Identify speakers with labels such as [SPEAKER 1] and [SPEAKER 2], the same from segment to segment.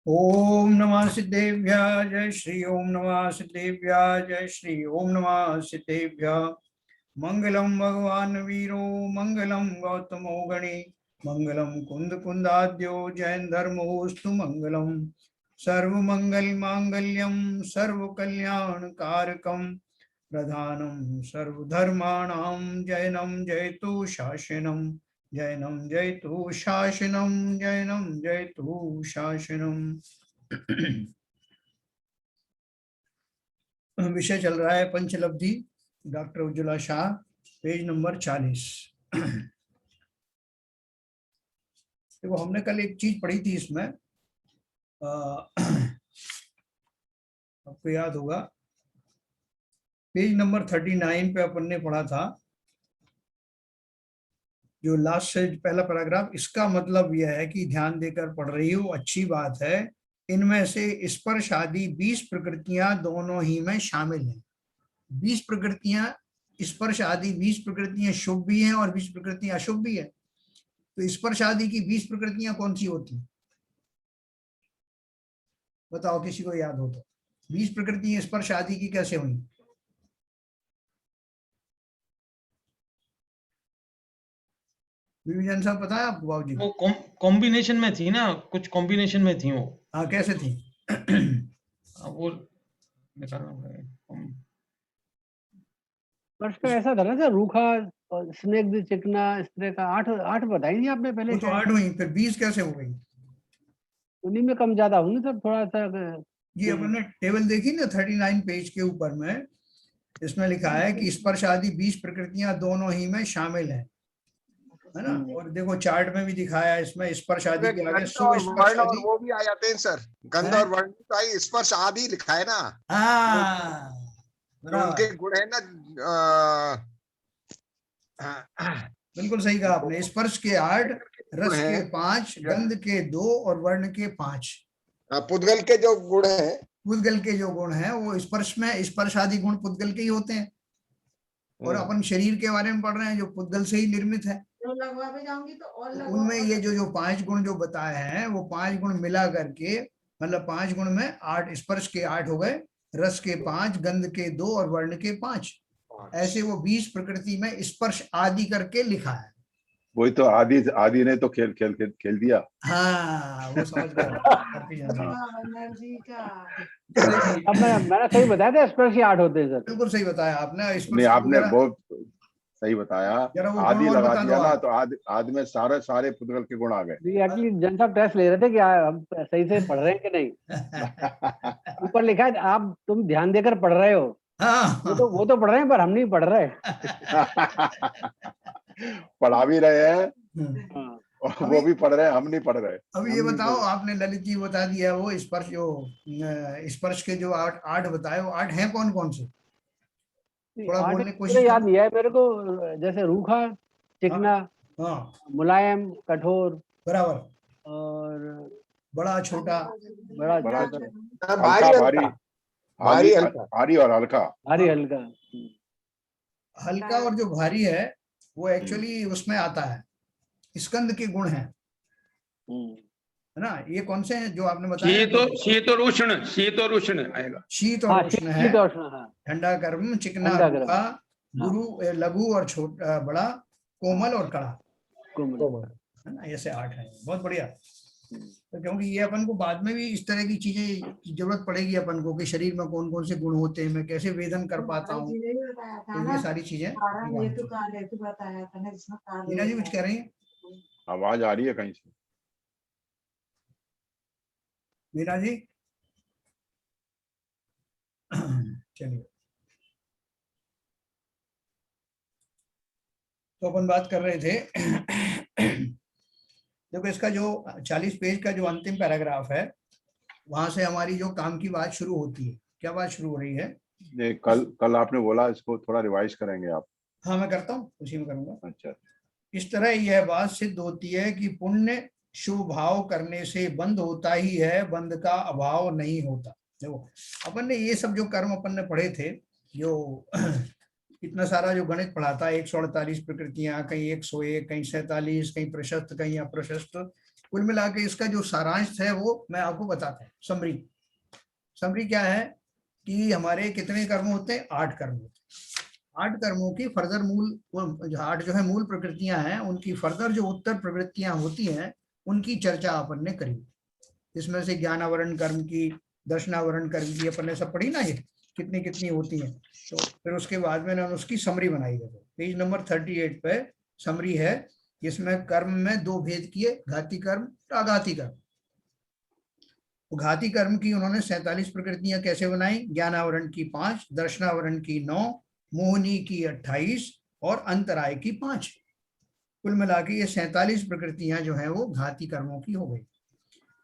[SPEAKER 1] ओम नमः सिद्धेभ्यः जय श्री ओम नमः सिद्धेभ्यः जय श्री ओम नमः सिद्धेभ्यः। मंगलम भगवान वीरो मंगलम गौतमो गणे मंगलम कुंद कुंदाद्यो जैन धर्मोस्तु मंगलम सर्वमंगल मांगल्यम सर्व कल्याण कारकम प्रधानम सर्वधर्माणां जैनम जयतु शासनम जैनम जयतु शासनम जैनम जयतु शासनम। विषय चल रहा है पंचलब्धि, doctor Ujjwala Shah, page number 40। देखो हमने कल एक चीज पढ़ी थी इसमें, आपको याद होगा पेज नंबर 39 पे अपन ने पढ़ा था, जो लास्ट से पहला पैराग्राफ, इसका मतलब यह है कि ध्यान देकर पढ़ रही हो, अच्छी बात है। इनमें से स्पर्श आदि 20 प्रकृतियां दोनों ही में शामिल हैं। 20 प्रकृतियां, स्पर्श आदि 20 प्रकृतियां शुभ भी हैं और 20 प्रकृतियां अशुभ भी है। तो स्पर्श आदि की 20 प्रकृतियां कौन सी होती हैं? बताओ, किसी को याद हो तो। 20 प्रकृतियां स्पर्श आदि की कैसे हुई? विभिजन साहब पता है आपको? बाबू जी
[SPEAKER 2] वो कॉम्बिनेशन में थी ना, कुछ कॉम्बिनेशन में थी वो।
[SPEAKER 1] हाँ, कैसे थी?
[SPEAKER 2] वो निकालना पड़ेगा।
[SPEAKER 3] स्पर्श का ऐसा था ना सर, रूखा, स्निग्ध, चिकना, इस तरह का 8 बताई थी आपने पहले।
[SPEAKER 1] वो तो 8 हुई, फिर 20 कैसे हो गई?
[SPEAKER 3] उन्हीं में कम ज्यादा होंगे सर, थोड़ा सा।
[SPEAKER 1] ये अपन ने टेबल देखी ना 39 पेज के ऊपर में, इसमें लिखा है कि स्पर्श आदि 20 प्रकृतियां दोनों ही में शामिल है ना। और देखो चार्ट में भी दिखाया है, इसमें स्पर्श आदि के आगे शुभ स्पर्श आदि,
[SPEAKER 4] वो भी आ जाते हैं सर। गंध और वर्ण का ही स्पर्श आदि लिखा है ना।
[SPEAKER 1] हाँ
[SPEAKER 4] जो उनके गुण है ना,
[SPEAKER 1] बिल्कुल सही कहा आपने। स्पर्श के 8, रस के 5, गंध के 2 और वर्ण के 5।
[SPEAKER 4] पुद्गल के जो गुण है,
[SPEAKER 1] पुद्गल के जो गुण है वो स्पर्श में, स्पर्श आदि गुण पुद्गल के ही होते हैं। और अपन शरीर के बारे में पढ़ रहे हैं जो पुद्गल से ही निर्मित है। उनमें ये जो 5 गुण जो बताए हैं, वो 5 गुण मिला करके, मतलब 5 गुण में 8, स्पर्श के 8 हो गए, रस के 5, गंध के 2 और वर्ण के 5। ऐसे वो 20 प्रकृति में स्पर्श आदि करके लिखा है।
[SPEAKER 5] वही तो आदि ने तो खेल दिया।
[SPEAKER 1] हाँ, वो समझ गए।
[SPEAKER 3] अब मैंने सही बताया था, स्पर्श ही 8 होते हैं सर।
[SPEAKER 1] बिल्कुल सही बताया आपने।
[SPEAKER 5] नहीं, आपने बहुत सही बताया। आदि लगा दिया ना, तो आदि में सारे पुद्गल के गुण आ गए।
[SPEAKER 3] एक्चुअली जन साहब टेस्ट ले रहे थे कि हम सही से पढ़ रहे हैं कि नहीं। ऊपर लिखा है आप, तुम ध्यान देकर पढ़ रहे हो।
[SPEAKER 1] हाँ,
[SPEAKER 3] वो तो पढ़ रहे हैं, पर हम नहीं पढ़ रहे।
[SPEAKER 5] पढ़ा भी रहे हैं और वो भी पढ़ रहे हैं, हम नहीं पढ़ रहे।
[SPEAKER 1] अब ये बताओ, आपने ललित जी बता दिया वो स्पर्श, जो स्पर्श के जो 8 बताए, वो 8 हैं कौन कौन से? थोड़ा बोलने की कोशिश
[SPEAKER 3] याद नहीं है मेरे को। जैसे रूखा, चिकना, मुलायम, कठोर,
[SPEAKER 1] बराबर,
[SPEAKER 3] और
[SPEAKER 1] बड़ा छोटा,
[SPEAKER 5] भारी और हल्का।
[SPEAKER 3] भारी हल्का।
[SPEAKER 1] हल्का और जो भारी है वो एक्चुअली उसमें आता है, स्कंद के गुण हैं, है ना। ये कौन से हैं जो आपने बताया?
[SPEAKER 6] शीत और उष्ण आएगा।
[SPEAKER 1] शीत और उष्ण है, ठंडा गर्म, चिकना रूखा, गुरु लघु और छोटा बड़ा, कोमल और कड़ा, है ना। ऐसे 8 हैं। बहुत बढ़िया। तो क्योंकि ये अपन को बाद में भी इस तरह की चीजें की जरूरत पड़ेगी अपन को, कि शरीर में कौन कौन से गुण होते हैं, मैं कैसे वेदन कर पाता हूँ, तो ये सारी चीजें। मीना जी कुछ कह रही हैं?
[SPEAKER 5] आवाज आ रही है कहीं से?
[SPEAKER 1] मीना जी चलिए, तो अपन बात कर रहे थे। देखो इसका जो 40 पेज का जो अंतिम पैराग्राफ है, वहां से हमारी जो काम की बात शुरू होती है। क्या बात शुरू हो रही है?
[SPEAKER 5] ये कल आपने बोला, इसको थोड़ा रिवाइज करेंगे आप?
[SPEAKER 1] हाँ, मैं करता हूँ, उसी में करूंगा।
[SPEAKER 5] अच्छा।
[SPEAKER 1] इस तरह यह बात सिद्ध होती है कि पुण्य शुभ भाव करने से बंद होता ही है, बंद का अभाव नहीं होता। देखो अपन ने ये सब जो कर्म अपन ने पढ़े थे, जो इतना सारा जो गणित पढ़ा था, 148 प्रकृतियां, कहीं 101, कहीं 47, कहीं प्रशस्त, कहीं अप्रशस्त, कुल मिला के इसका जो सारांश है वो मैं आपको बताता हूँ। समरी क्या है कि हमारे कितने कर्म होते हैं? 8 कर्म होते हैं। 8 कर्मों की फर्दर मूल 8 जो है मूल प्रकृतियां हैं, उनकी फर्दर जो उत्तर प्रवृत्तियां होती हैं उनकी चर्चा अपन ने करी। इसमें से ज्ञानावरण कर्म की, दर्शनावरण कर्म की अपन ने सब पढ़ी ना, ये कितनी कितनी होती हैं। तो फिर उसके बाद में उन्होंने उसकी समरी बनाई है। पेज नंबर 38 पे समरी है, जिसमें कर्म में 2 भेद किए, घाती कर्म और आघाती कर्म। तो घाती कर्म की उन्होंने 47 प्रकृतियां कैसे बनाई? ज्ञानावरण की 5, दर्शनावरण की 9, मोहनी की 28 और अंतराय की 5। कुल मिला के ये 47 प्रकृतियां जो है वो घाती कर्मों की हो गई।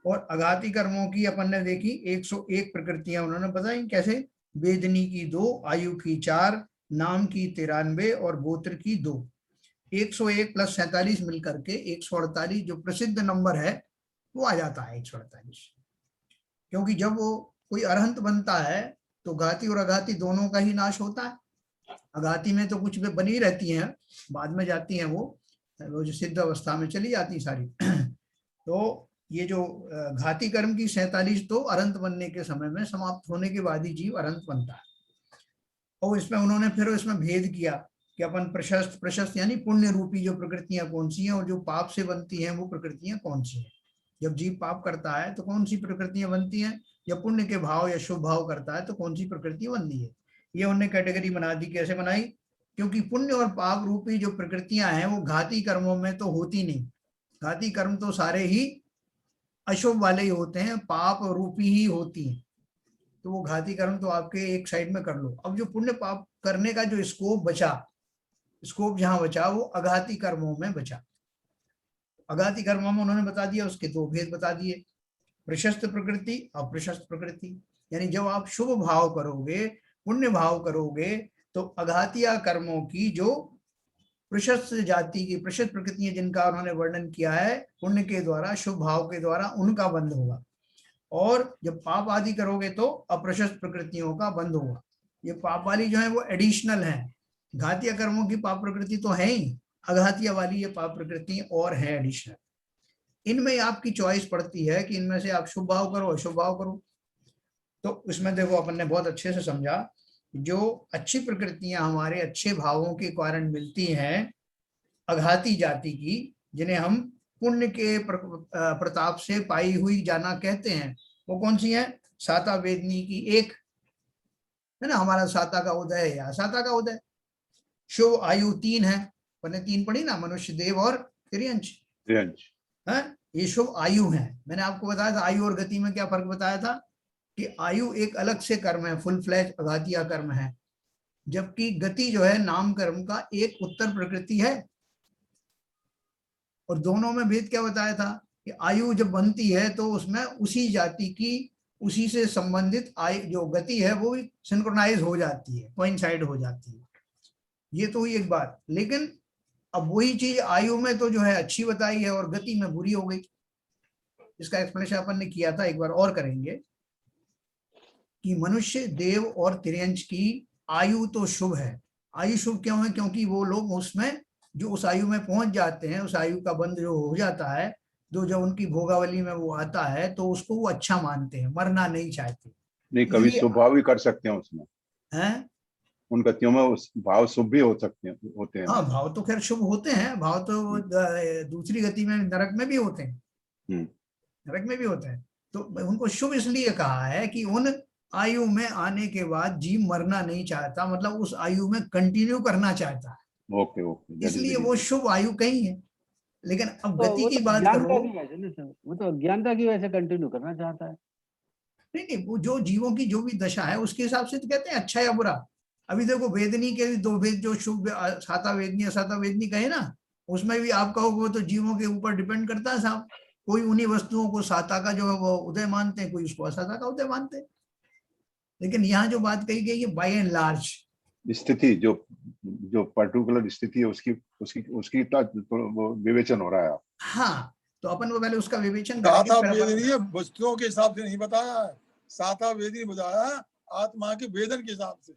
[SPEAKER 1] और अघाती कर्मों की अपन ने देखी 101 प्रकृतियां उन्होंने बताई। कैसे? वेदनी की 2, आयु की 4, नाम की 93 और गोत्र की 2। 101 प्लस 47 मिलकर के 148 जो प्रसिद्ध नंबर है वो आ जाता है 148। क्योंकि जब वो कोई अरहंत बनता है तो घाती और अघाती दोनों का ही नाश होता है। अघाती में तो कुछ बनी रहती हैं, बाद में जाती हैं वो जो सिद्ध अवस्था में चली जाती सारी। तो ये जो घाती कर्म की 47 तो अरहंत बनने के समय में समाप्त होने के बाद ही जीव अरहंत बनता है। और इसमें उन्होंने फिर इसमें भेद किया कि अपन प्रशस्त यानी पुण्य रूपी जो प्रकृतियां कौन सी हैं और जो पाप से बनती हैं वो प्रकृतियां कौन सी हैं। जब जीव पाप करता है तो कौन सी प्रकृतियां बनती हैं, जब पुण्य के भाव या शुभ भाव करता है तो कौन सी प्रकृति बनती है। ये उन्होंने कैटेगरी बना दी। कैसे बनाई? क्योंकि पुण्य और पाप रूपी जो प्रकृतियां हैं वो घाती कर्मों में तो होती नहीं। घाती कर्म तो सारे ही अशुभ वाले ही होते हैं, पाप रूपी ही होती हैं। तो वो घाती कर्म तो आपके एक साइड में कर लो। अब जो पुण्य पाप करने का जो स्कोप जहां बचा वो अघाती कर्मों में बचा। अघाती कर्मों में उन्होंने बता दिया, उसके 2 भेद बता दिए, प्रशस्त प्रकृति, अप्रशस्त प्रकृति। यानी जब आप शुभ भाव करोगे, पुण्य भाव करोगे, तो अघातीय कर्मों की जो प्रशस्त जाति की प्रशस्त प्रकृतियां जिनका उन्होंने वर्णन किया है, पुण्य के द्वारा, शुभ भाव के द्वारा उनका बंध होगा। और जब पाप आदि करोगे तो अप्रशस्त प्रकृतियों का बंध होगा। ये पाप वाली जो है वो एडिशनल है। घातीय कर्मों की पाप प्रकृति तो है ही, अघातीय वाली ये पाप प्रकृति और है एडिशनल। इनमें आपकी चॉइस पड़ती है कि इनमें से आप शुभ भाव करो, अशुभ भाव करो। तो इसमें देखो अपन ने बहुत अच्छे से समझा, जो अच्छी प्रकृतियां हमारे अच्छे भावों के कारण मिलती हैं अघाती जाति की, जिन्हें हम पुण्य के प्रताप से पाई हुई जाना कहते हैं, वो कौन सी है? साता वेदनी की 1 है ना, हमारा साता का उदय है, या साता का उदय। शुभ आयु 3 है, मैंने 3 पढ़ी ना, मनुष्य, देव और तिर्यंच है। ये शुभ आयु है। मैंने आपको बताया था आयु और गति में क्या फर्क बताया था कि आयु एक अलग से कर्म है, फुल फ्लैज अघातीय कर्म है, जबकि गति जो है नाम कर्म का एक उत्तर प्रकृति है। और दोनों में भेद क्या बताया था कि आयु जब बनती है तो उसमें उसी जाति की, उसी से संबंधित जो गति है वो भी सिंक्रोनाइज हो जाती है, कोइंसाइड हो जाती है। ये तो हुई एक बात। लेकिन अब वही चीज आयु में तो जो है अच्छी बताई है और गति में बुरी हो गई। इसका एक्सप्लेनेशन अपन ने किया था, एक बार और करेंगे कि मनुष्य, देव और तिर्यंच की आयु तो शुभ है। आयु शुभ क्यों है? क्योंकि वो लोग उसमें जो उस आयु में पहुंच जाते हैं, उस आयु का बंध जो हो जाता है, जो उनकी भोगावली में वो आता है, तो उसको वो अच्छा मानते हैं, मरना नहीं चाहते।
[SPEAKER 5] नहीं, कभी शुभ भाव भी कर सकते हैं उसमें
[SPEAKER 1] हैं,
[SPEAKER 5] उन गतियों में उस भाव शुभ भी हो सकते हैं, होते हैं।
[SPEAKER 1] हाँ, भाव तो खैर शुभ होते हैं। भाव तो दूसरी गति में, नरक में भी होते हैं, नरक में भी होते हैं। तो उनको शुभ इसलिए कहा है कि उन आयु में आने के बाद जीव मरना नहीं चाहता, मतलब उस आयु में कंटिन्यू करना चाहता है।
[SPEAKER 5] ओके,
[SPEAKER 1] इसलिए वो शुभ आयु कहीं है। लेकिन अब
[SPEAKER 3] तो
[SPEAKER 1] गति की बात करो,
[SPEAKER 3] वो तो ज्ञानता की वजह से कंटिन्यू करना चाहता है।
[SPEAKER 1] नहीं, वो जो जीवों की जो भी दशा है उसके हिसाब से तो कहते हैं अच्छा या बुरा। अभी देखो वेदनी के 2 भेद, जो शुभ साता वेदनी असाता वेदनी कहे ना, उसमें भी आप कहोगे वो तो जीवों के ऊपर डिपेंड करता है साहब। कोई उन्हीं वस्तुओं को साता का जो है वो उदय मानते हैं, कोई उसको असाता का उदय मानते हैं। लेकिन यहाँ जो बात कही गई है बाय एंड लार्ज
[SPEAKER 5] स्थिति, जो पर्टिकुलर स्थिति है उसकी विवेचन हो रहा है।
[SPEAKER 1] हाँ, तो अपन वो पहले उसका विवेचन
[SPEAKER 7] साता वेदनी वस्तुओं के हिसाब से नहीं बताया है, साता वेदनी बताया आत्मा के वेदन के हिसाब से।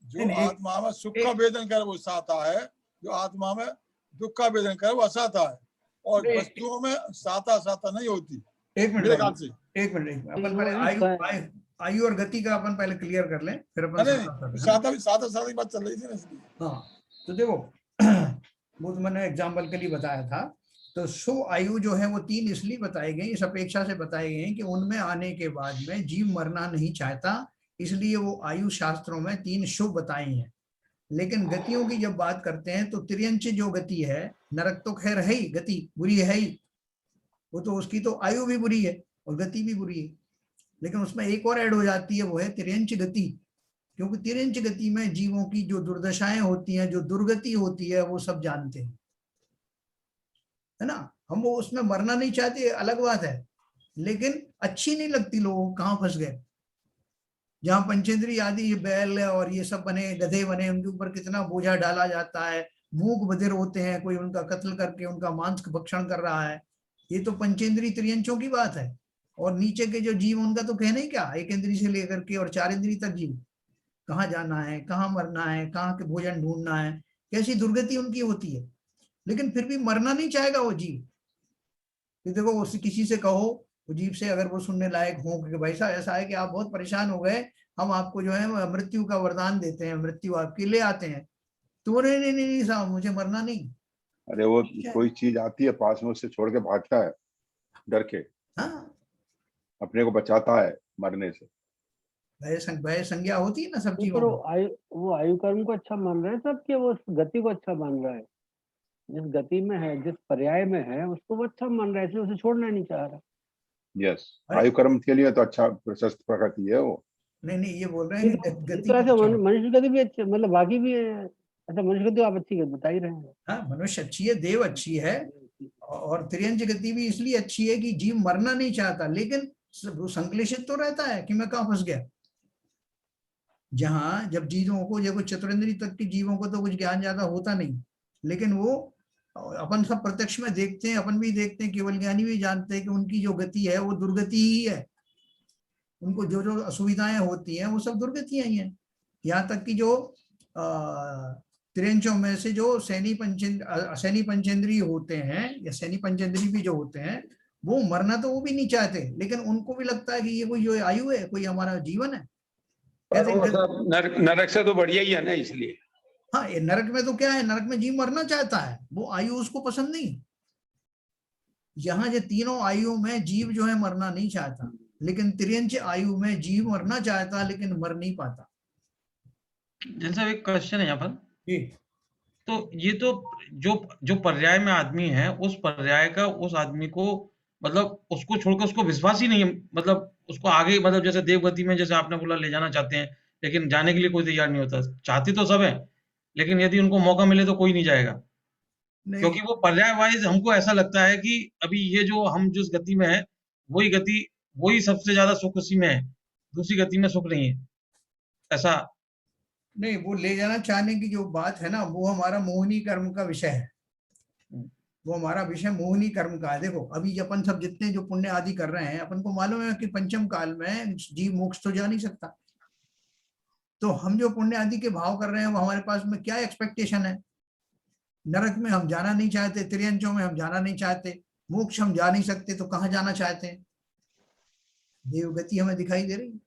[SPEAKER 7] जो आत्मा में सुख का वेदन करे वो साता है, जो आत्मा में दुख का वेदन करे वो असाता है। और
[SPEAKER 1] नहीं।
[SPEAKER 7] वस्तुओं में साता साता नहीं होती
[SPEAKER 1] एक मिनट
[SPEAKER 7] मेरे ख्याल से।
[SPEAKER 1] एक मिनट अपन
[SPEAKER 3] वो
[SPEAKER 1] पहले
[SPEAKER 3] नहीं
[SPEAKER 1] आयु और गति का अपन पहले क्लियर कर लें, फिर अपन
[SPEAKER 7] नहीं
[SPEAKER 1] साता करते हैं।
[SPEAKER 7] साता साता साता की बात चल रही थी ना इसलिए।
[SPEAKER 1] हाँ, तो देखो वो तो मैंने एग्जाम्पल के लिए बताया था। तो सो आयु जो है वो 3 इसलिए बताई गई, इस अपेक्षा से बताई गई कि उनमें आने के बाद में जीव मरना नहीं चाहता, इसलिए वो आयु शास्त्रों में 3 शुभ बताई हैं। लेकिन गतियों की जब बात करते हैं तो तिर्यंच जो गति है, नरक तो खैर है ही, गति बुरी है ही, वो तो उसकी तो आयु भी बुरी है और गति भी बुरी है, लेकिन उसमें एक और ऐड हो जाती है, वो है तिर्यंच गति। क्योंकि तिर्यंच गति में जीवों की जो दुर्दशाएं होती हैं, जो दुर्गति होती है, वो सब जानते हैं, है ना। हम वो उसमें मरना नहीं चाहते, अलग बात है, लेकिन अच्छी नहीं लगती लोगों को। कहाँ फंस गए, जहाँ पंचेंद्री आदि ये बैल और ये सब बने, गधे बने, उनके ऊपर कितना बोझा डाला जाता है, मूक बधिर होते हैं, कोई उनका कत्ल करके उनका मांस भक्षण कर रहा है, ये तो पंचेंद्री त्रियंचों की बात है। और नीचे के जो जीव, उनका तो कहना ही क्या, एक इंद्री से लेकर के और 4 इंद्री तक जीव, कहाँ जाना है, कहाँ मरना है, कहाँ के भोजन ढूंढना है, कैसी दुर्गति उनकी होती है, लेकिन फिर भी मरना नहीं चाहेगा वो जीव। कि देखो वो किसी से कहो, वो जीव से अगर वो सुनने लायक हो कि भाई साहब ऐसा है कि आप बहुत परेशान हो गए, हम आपको जो है मृत्यु का वरदान देते हैं, मृत्यु आपके ले आते हैं, तो नहीं नहीं नहीं साहब मुझे मरना नहीं।
[SPEAKER 5] अरे वो कोई चीज आती है पास में, उससे छोड़ के भागता है डर के,
[SPEAKER 1] हाँ,
[SPEAKER 5] अपने को बचाता है मरने से।
[SPEAKER 1] भय संज्ञा होती है ना सब
[SPEAKER 3] तो
[SPEAKER 1] जीवों
[SPEAKER 3] फिर
[SPEAKER 1] में।
[SPEAKER 3] वो आयु कर्म को अच्छा मान रहे हैं सब, कि वो उस गति को अच्छा मान रहा है, जिस गति में है, जिस पर्याय में है, उसको वो अच्छा मान रहा है, इसलिए उसे छोड़ना नहीं चाह रहा।
[SPEAKER 5] यस,
[SPEAKER 1] अरे!
[SPEAKER 5] आयु कर्म के लिए तो अच्छा प्रशस्त प्रकृति है वो।
[SPEAKER 1] नहीं नहीं, ये बोल रहे हैं कि गति
[SPEAKER 3] तो
[SPEAKER 1] को
[SPEAKER 3] ऐसे
[SPEAKER 1] अच्छा।
[SPEAKER 3] मनुष्य गति भी अच्छी, मतलब बाकी भी है। अच्छा, मनुष्य गति आप अच्छी बता ही रहे हैं।
[SPEAKER 1] हाँ, मनुष्य अच्छी है, देव अच्छी है, और त्रियंच गति भी इसलिए अच्छी है कि जीव मरना नहीं चाहता, लेकिन वो संक्लेशित तो रहता है कि मैं कहाँ फंस गया। जहां जब जीवों को, जब चतुरेंद्रीय तक के जीवों को तो कुछ ज्ञान ज्यादा होता नहीं, लेकिन वो अपन सब प्रत्यक्ष में देखते हैं, अपन भी देखते हैं, केवल ज्ञानी भी जानते हैं कि उनकी जो गति है वो दुर्गति ही है। उनको जो जो असुविधाएं होती हैं वो सब दुर्गतियां ही हैं। यहाँ तक कि जो त्रियंचों में से जो सैनी पंचेंद्रीय होते हैं, या सैनी पंचेंद्रीय भी जो होते हैं, वो मरना तो वो भी नहीं चाहते, लेकिन उनको भी लगता है कि ये कोई जो आयु है, कोई हमारा जीवन है।
[SPEAKER 6] नरक से तो बढ़िया ही है ना, इसलिए।
[SPEAKER 1] हाँ, ये नरक में तो क्या है, नरक में जीव मरना चाहता है, वो आयु उसको पसंद नहीं। यहाँ जो तीनों आयु में जीव जो है मरना नहीं चाहता, लेकिन त्रियंच आयु में जीव मरना चाहता लेकिन मर नहीं पाता।
[SPEAKER 2] जैसा एक क्वेश्चन है यहाँ पर,
[SPEAKER 1] जी,
[SPEAKER 2] तो ये तो जो पर्याय में आदमी है, उस पर्याय का उस आदमी को, मतलब उसको छोड़कर उसको विश्वास ही नहीं है, मतलब उसको आगे, मतलब जैसे देवगति में जैसे आपने बोला ले जाना चाहते हैं, लेकिन जाने के लिए कोई तैयार नहीं होता। चाहते तो सब है, लेकिन यदि उनको मौका मिले तो कोई नहीं जाएगा,
[SPEAKER 1] नहीं
[SPEAKER 2] क्योंकि वो पर्याय वाइज हमको ऐसा लगता है कि अभी ये जो हम जिस गति में है, वही गति, वही सबसे ज्यादा सुख उसी में है, दूसरी गति में सुख नहीं है, ऐसा।
[SPEAKER 1] नहीं, वो ले जाना चाहने की जो बात है ना, वो हमारा मोहिनी कर्म का विषय है। वो हमारा विषय मोहिनी कर्म का है। देखो अभी अपन सब जितने जो पुण्य आदि कर रहे हैं, अपन को मालूम है कि पंचम काल में जीव मोक्ष तो जा नहीं सकता, तो हम जो पुण्य आदि के भाव कर रहे हैं, वो हमारे पास में क्या एक्सपेक्टेशन है। नरक में हम जाना नहीं चाहते, त्रियंचों में हम जाना नहीं चाहते, मोक्ष हम जा नहीं सकते, तो कहाँ जाना चाहते हैं। देवगति हमें दिखाई दे रही है।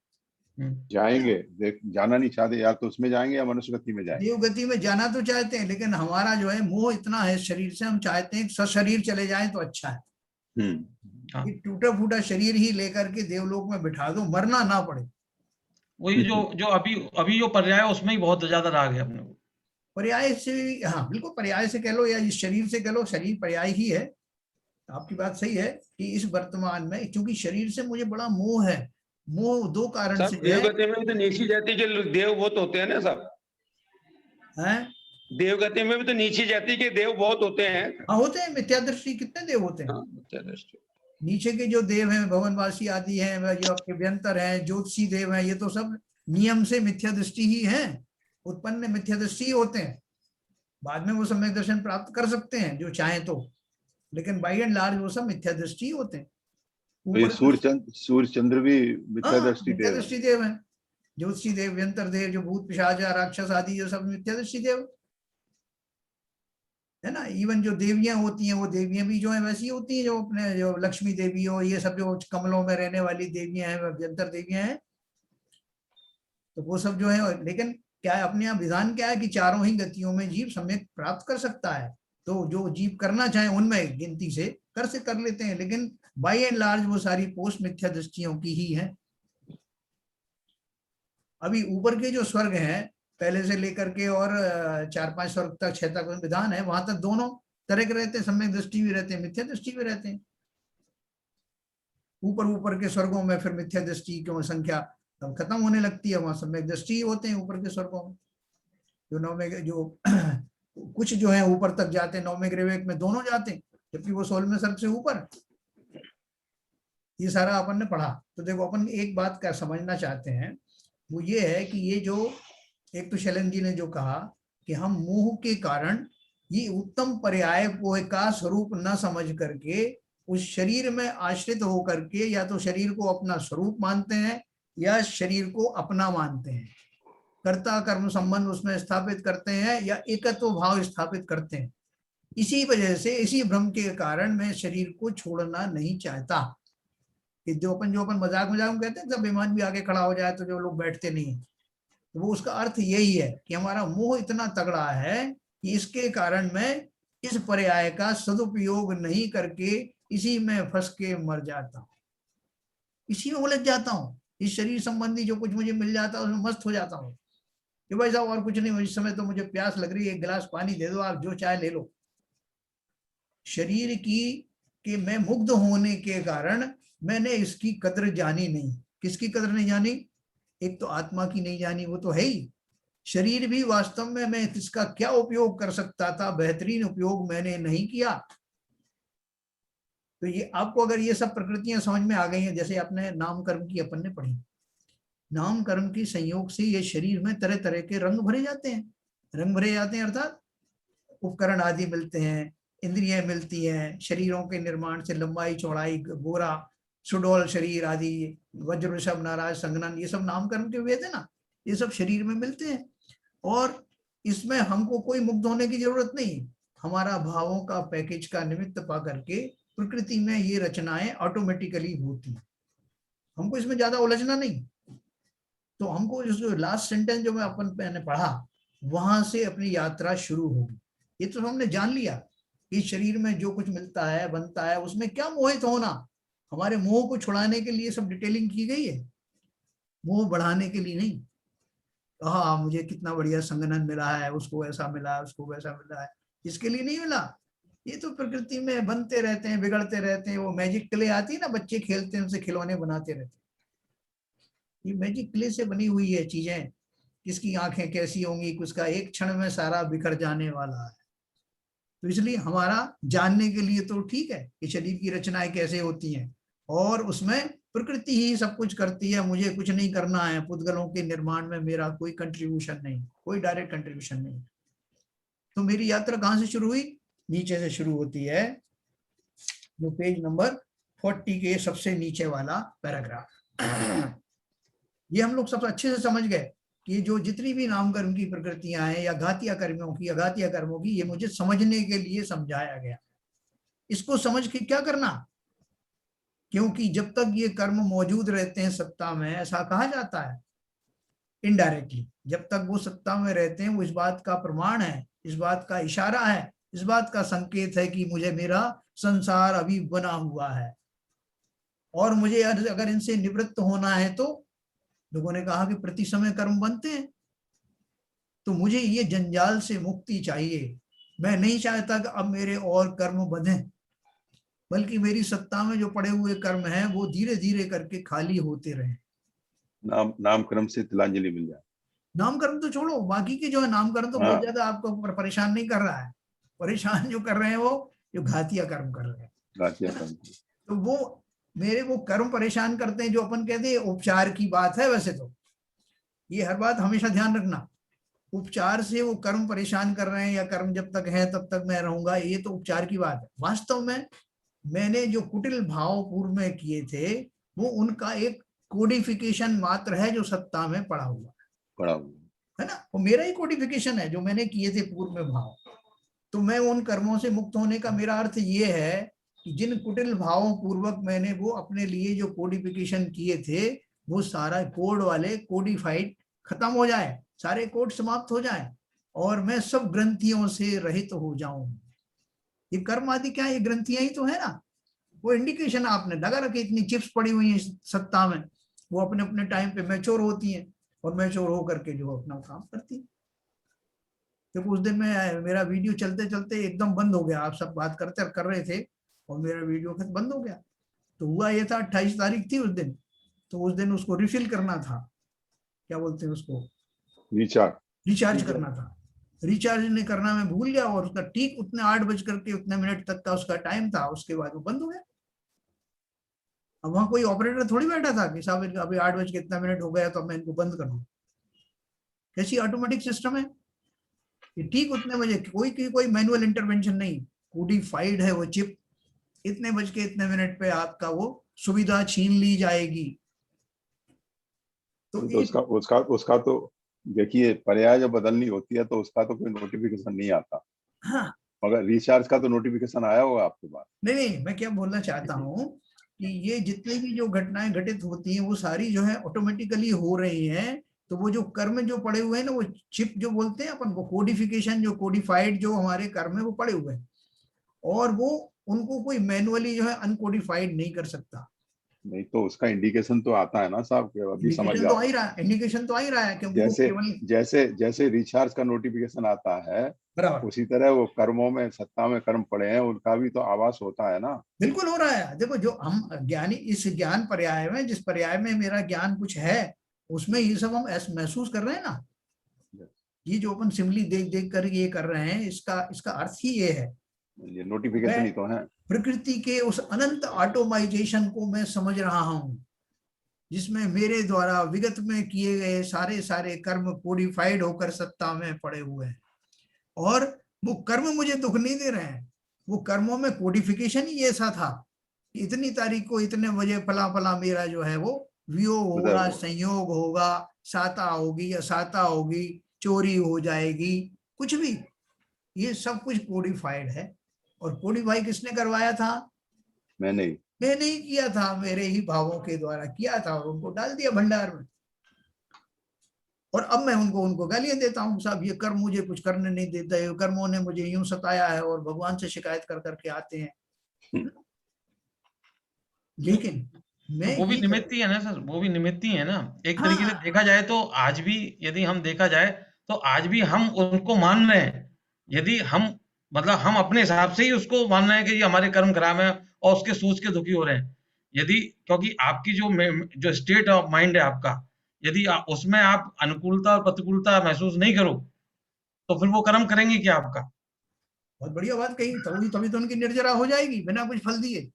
[SPEAKER 5] जाएंगे, देख जाना नहीं चाहते, या तो उसमें जाएंगे या मनुष्य गति में जाएंगे।
[SPEAKER 1] देवगति में जाना तो चाहते हैं, लेकिन हमारा जो है मोह इतना है शरीर से, हम चाहते हैं सशरीर चले जाएं तो अच्छा है।
[SPEAKER 2] हाँ।
[SPEAKER 1] टूटा फूटा शरीर ही लेकर के देवलोक में बिठा दो, मरना ना पड़े।
[SPEAKER 2] वही जो अभी जो पर्याय है, उसमें ही बहुत ज्यादा राग है अपने को।
[SPEAKER 1] पर्याय से, हाँ बिल्कुल, पर्याय से कह लो या इस शरीर से कह लो, शरीर पर्याय ही है। आपकी बात सही है कि इस वर्तमान में, क्योंकि शरीर से मुझे बड़ा मोह है। मोह 2 कारण से है।
[SPEAKER 6] देवगति में भी तो नीची जाति के देव बहुत होते हैं ना सब,
[SPEAKER 1] हैं?
[SPEAKER 6] देवगति में भी तो नीची जाति के देव बहुत होते हैं।
[SPEAKER 1] हाँ, होते हैं, मिथ्या दृष्टि कितने देव होते हैं।
[SPEAKER 6] हाँ, मिथ्या दृष्टि।
[SPEAKER 1] नीचे के जो देव हैं, भवनवासी आदि हैं, जो आपके व्यंतर हैं, ज्योतिषी देव हैं, ये तो सब नियम से मिथ्या दृष्टि ही है, उत्पन्न मिथ्या दृष्टि होते हैं। बाद में वो सम्यक दर्शन प्राप्त कर सकते हैं जो चाहें तो, लेकिन बाई एंड लार्ज वो सब मिथ्या दृष्टि होते हैं।
[SPEAKER 5] ये सूर्य चंद्र भी मिथ्या दृष्टि
[SPEAKER 1] देव है। ज्योतिषी देव, व्यंतर देव, जो भूत पिशाच राक्षस आदि, जो सब मिथ्या दृष्टि देव है ना। इवन जो देवियां होती हैं वो देवियां भी जो है वैसी होती हैं, जो अपने जो लक्ष्मी देवी हो, ये सब जो कमलों में रहने वाली देवियां हैं, अभ्यंतर देवियां हैं, तो वो सब जो है। लेकिन क्या है, अपने यहाँ विधान क्या है कि चारों ही गतियों में जीव सम्यक प्राप्त कर सकता है। तो जो जीव करना चाहे उनमें गिनती से कर लेते हैं, लेकिन बाय एंड लार्ज वो सारी पोस्ट मिथ्या दृष्टियों की ही है। अभी ऊपर के जो स्वर्ग हैं पहले से लेकर के और 4-5 स्वर्ग तक 6 तक विधान है, वहां तक दोनों तरह के रहते हैं, सम्यक दृष्टि भी रहते हैं, मिथ्या दृष्टि भी रहते हैं। ऊपर के स्वर्गों में फिर मिथ्या दृष्टि की संख्या तब खत्म होने लगती है, वहां सम्यक दृष्टि होते हैं ऊपर के स्वर्गों में। जो 9वें जो कुछ जो है ऊपर तक जाते हैं, 9वें ग्रेवेक में दोनों जाते हैं, जबकि वो 16वें सर्ग से ऊपर। ये सारा अपन ने पढ़ा। तो देखो अपन एक बात का समझना चाहते हैं, वो ये है कि ये जो एक तो शैलेंद्र जी ने जो कहा कि हम मोह के कारण ये उत्तम पर्याय का स्वरूप न समझ करके उस शरीर में आश्रित होकर के या तो शरीर को अपना स्वरूप मानते हैं या शरीर को अपना मानते हैं, कर्ता कर्म संबंध उसमें स्थापित करते हैं या एकत्व भाव स्थापित करते हैं। इसी वजह से, इसी भ्रम के कारण मैं शरीर को छोड़ना नहीं चाहता। कि जो अपन मजाक में कहते हैं, जब विमान भी आगे खड़ा हो जाए तो जो लोग बैठते नहीं है, तो वो उसका अर्थ यही है कि हमारा मोह इतना तगड़ा है कि इसके कारण मैं इस पर्याय का सदुपयोग नहीं करके इसी में फंस के मर जाता हूँ, इसी में उलझ जाता हूँ। इस शरीर संबंधी जो कुछ मुझे मिल जाता है उसमें मस्त हो जाता हूँ कि भाई साहब और कुछ नहीं, इस समय तो मुझे प्यास लग रही है, 1 गिलास पानी दे दो, आप जो चाहे ले लो। शरीर की कि मैं मुग्ध होने के कारण मैंने इसकी कद्र जानी नहीं। किसकी कद्र नहीं जानी? एक तो आत्मा की नहीं जानी, वो तो है ही। शरीर भी वास्तव में मैं इसका क्या उपयोग कर सकता था, बेहतरीन उपयोग मैंने नहीं किया। तो ये आपको अगर ये सब प्रकृतियां समझ में आ गई हैं, जैसे अपने नाम कर्म की अपन ने पढ़ी, नाम कर्म की संयोग से ये शरीर में तरह तरह के रंग भरे जाते हैं। रंग भरे जाते हैं अर्थात उपकरण आदि मिलते हैं, इंद्रियां मिलती हैं, शरीरों के निर्माण से लंबाई चौड़ाई, गोरा सुडोल शरीर आदि, वज्र वृषभ नाराज संगनन, ये सब नामकरण के वेद है ना, ये सब शरीर में मिलते हैं। और इसमें हमको कोई मुग्ध होने की जरूरत नहीं, हमारा भावों का पैकेज का निमित्त पा करके प्रकृति में ये रचनाएं ऑटोमेटिकली होती हैं, हमको इसमें ज्यादा उलझना नहीं। तो हमको जो लास्ट सेंटेंस जो मैंने पढ़ा, वहां से अपनी यात्रा शुरू होगी। ये तो हमने जान लिया कि शरीर में जो कुछ मिलता है बनता है उसमें क्या मोहित होना, हमारे मोह को छुड़ाने के लिए सब डिटेलिंग की गई है, मोह बढ़ाने के लिए नहीं। हाँ मुझे कितना बढ़िया संगनन मिला है, उसको ऐसा मिला, उसको वैसा मिला है, इसके लिए नहीं मिला। ये तो प्रकृति में बनते रहते हैं, बिगड़ते रहते हैं। वो मैजिक क्ले आती है ना, बच्चे खेलते हैं, उनसे खिलौने बनाते रहते हैं। ये मैजिक क्ले से बनी हुई है चीजें, किसकी आंखें कैसी होंगी, किसका एक क्षण में सारा बिखर जाने वाला है। तो इसलिए हमारा जानने के लिए तो ठीक है कि शरीर की रचनाएं कैसे होती हैं, और उसमें प्रकृति ही सब कुछ करती है, मुझे कुछ नहीं करना है, पुद्गलों के निर्माण में मेरा कोई कंट्रीब्यूशन नहीं, कोई डायरेक्ट कंट्रीब्यूशन नहीं। तो मेरी यात्रा कहाँ से शुरू हुई? नीचे से शुरू होती है, जो पेज नंबर 40 के सबसे नीचे वाला पैराग्राफ। ये हम लोग सबसे अच्छे से समझ गए कि जो जितनी भी नामकर्म की प्रकृतियां हैं या घातिया कर्मों की, अघातिया कर्मों की, ये मुझे समझने के लिए समझाया गया। इसको समझ के क्या करना, क्योंकि जब तक ये कर्म मौजूद रहते हैं सत्ता में, ऐसा कहा जाता है इनडायरेक्टली, जब तक वो सत्ता में रहते हैं, वो इस बात का प्रमाण है, इस बात का इशारा है, इस बात का संकेत है कि मुझे मेरा संसार अभी बना हुआ है, और मुझे अगर इनसे निवृत्त होना है तो लोगों ने कहा कि प्रति समय कर्म बनते हैं, तो मुझे ये जंजाल से मुक्ति चाहिए। मैं नहीं चाहता कि अब मेरे और कर्म बंधे, बल्कि मेरी सत्ता में जो पड़े हुए कर्म हैं वो धीरे धीरे करके खाली होते रहे।
[SPEAKER 5] नामकर्म से तिलांजलि मिल जाए।
[SPEAKER 1] नामकर्म तो छोड़ो, बाकी के जो है नामकर्म तो बहुत ज्यादा आपको परेशान नहीं कर रहा है। परेशान जो कर रहे हैं वो जो घातिया कर्म कर रहे हैं,
[SPEAKER 5] घातिया कर्म,
[SPEAKER 1] तो वो मेरे वो कर्म परेशान करते हैं। जो अपन कहते हैं उपचार की बात है, वैसे तो ये हर बात हमेशा ध्यान रखना, उपचार से वो कर्म परेशान कर रहे हैं या कर्म जब तक है तब तक मैं रहूंगा, ये तो उपचार की बात है। वास्तव में मैंने जो कुटिल भाव पूर्व में किए थे वो उनका एक कोडिफिकेशन मात्र है जो सत्ता में पड़ा हुआ है ना, वो मेरा ही कोडिफिकेशन है जो मैंने किए थे पूर्व में भाव। तो मैं उन कर्मों से मुक्त होने का मेरा अर्थ ये है कि जिन कुटिल भावों पूर्वक मैंने वो अपने लिए जो कोडिफिकेशन किए थे, वो सारा कोड वाले कोडिफाइड खत्म हो जाए, सारे कोड समाप्त हो जाए और मैं सब ग्रंथियों से रहित हो जाऊं। ये कर्म आदि क्या है? ये ग्रंथियां ही तो है ना। वो इंडिकेशन आपने लगा रखी, इतनी चिप्स पड़ी हुई है सत्ता में, वो अपने अपने टाइम पे मैच्योर होती हैं और मैच्योर होकर के जो अपना काम करती है। तो उस दिन में मेरा वीडियो चलते चलते एकदम बंद हो गया, आप सब बात करते कर रहे थे और मेरा वीडियो बंद हो गया। तो हुआ ये था 28 तारीख थी उस दिन, तो उस दिन उसको रिफिल करना था, क्या बोलते हैं उसको, रिचार्ज करना था। रिचार्ज नहीं करना मैं भूल गया और उसका ठीक उतने 8:00 तक का उसका टाइम था, उसके बाद वो बंद हो गया। अब वहां कोई ऑपरेटर थोड़ी बैठा था कि साहब अभी 8:00 हो गया तो मैं इनको बंद कर दूं। कैसी ऑटोमेटिक सिस्टम है कि ठीक उतने बजे, कोई मैनुअल इंटरवेंशन नहीं, कोडिफाइड है वो चिप, इतने बज के इतने मिनट पे आपका वो सुविधा छीन ली जाएगी। तो
[SPEAKER 5] उसका तो देखिए, पर्याय जब बदलनी होती है तो उसका तो कोई नोटिफिकेशन नहीं आता।
[SPEAKER 1] हाँ,
[SPEAKER 5] मगर रिचार्ज का तो नोटिफिकेशन आया होगा आपके पास।
[SPEAKER 1] नहीं, मैं क्या बोलना चाहता हूँ कि ये जितनी भी जो घटनाएं घटित होती हैं वो सारी जो है ऑटोमेटिकली हो रही हैं। तो वो जो कर्म जो पड़े हुए हैं ना, वो चिप जो बोलते हैं अपन, वो कोडिफिकेशन जो कोडिफाइड जो हमारे कर्म है वो पड़े हुए हैं और वो उनको कोई मैनुअली जो है अनकोडिफाइड नहीं कर सकता।
[SPEAKER 5] नहीं तो उसका इंडिकेशन तो आता है ना साहब, अभी समझ
[SPEAKER 1] तो आ ही रहा है, इंडिकेशन तो आ ही रहा है, क्योंकि
[SPEAKER 5] जैसे रिचार्ज का नोटिफिकेशन आता है
[SPEAKER 1] बराबर
[SPEAKER 5] उसी तरह वो कर्मों में, सत्ता में कर्म पड़े हैं, उनका भी तो आवास होता है ना। बिल्कुल
[SPEAKER 1] हो रहा है। देखो, जो हम ज्ञानी इस ज्ञान पर्याय में, जिस पर्याय में मेरा ज्ञान कुछ है, उसमें ये सब हम महसूस कर रहे हैं ना। ये जो अपन सिमली देख देख कर ये कर रहे हैं, इसका अर्थ ही ये है,
[SPEAKER 5] ये नोटिफिकेशन ही तो है।
[SPEAKER 1] प्रकृति के उस अनंत ऑटोमाइजेशन को मैं समझ रहा हूं, जिसमें मेरे द्वारा विगत में किए गए सारे कर्म कोडिफाइड होकर सत्ता में पड़े हुए हैं और वो कर्म मुझे दुख नहीं दे रहे हैं। वो कर्मों में कोडिफिकेशन ही ऐसा था, इतनी तारीख को इतने बजे फला फला मेरा जो है वो वियोग होगा, संयोग होगा, साता होगी या साता होगी, चोरी हो जाएगी, कुछ भी, ये सब कुछ कोडिफाइड है। और कोडिफाई किसने करवाया था?
[SPEAKER 5] मैंने
[SPEAKER 1] ही किया था, मेरे ही भावों के द्वारा किया था और उनको डाल दिया भंडार में। और अब मैं उनको गालियां देता हूँ, साहब ये कर्म मुझे कुछ करने नहीं देता है, कर्मों ने मुझे यूं सताया है, और भगवान से शिकायत कर करके आते हैं। लेकिन मैं
[SPEAKER 2] वो भी निमित्ती है ना सर, वो भी निमित्ती है ना। एक तरीके से देखा जाए तो आज भी, यदि हम देखा जाए तो आज भी हम उनको मान रहे हैं। यदि हम मतलब हम अपने हिसाब से ही उसको मान रहे हैं कि ये हमारे कर्म खराब है और उसके सोच के दुखी हो रहे हैं। यदि क्योंकि आपकी जो स्टेट ऑफ माइंड है आपका, यदि उसमें आप अनुकूलता और प्रतिकूलता महसूस नहीं करो तो फिर वो कर्म करेंगे क्या आपका?
[SPEAKER 1] बहुत बढ़िया बात कही। तभी तो उनकी निर्जरा हो जाएगी बिना कुछ फल दिए।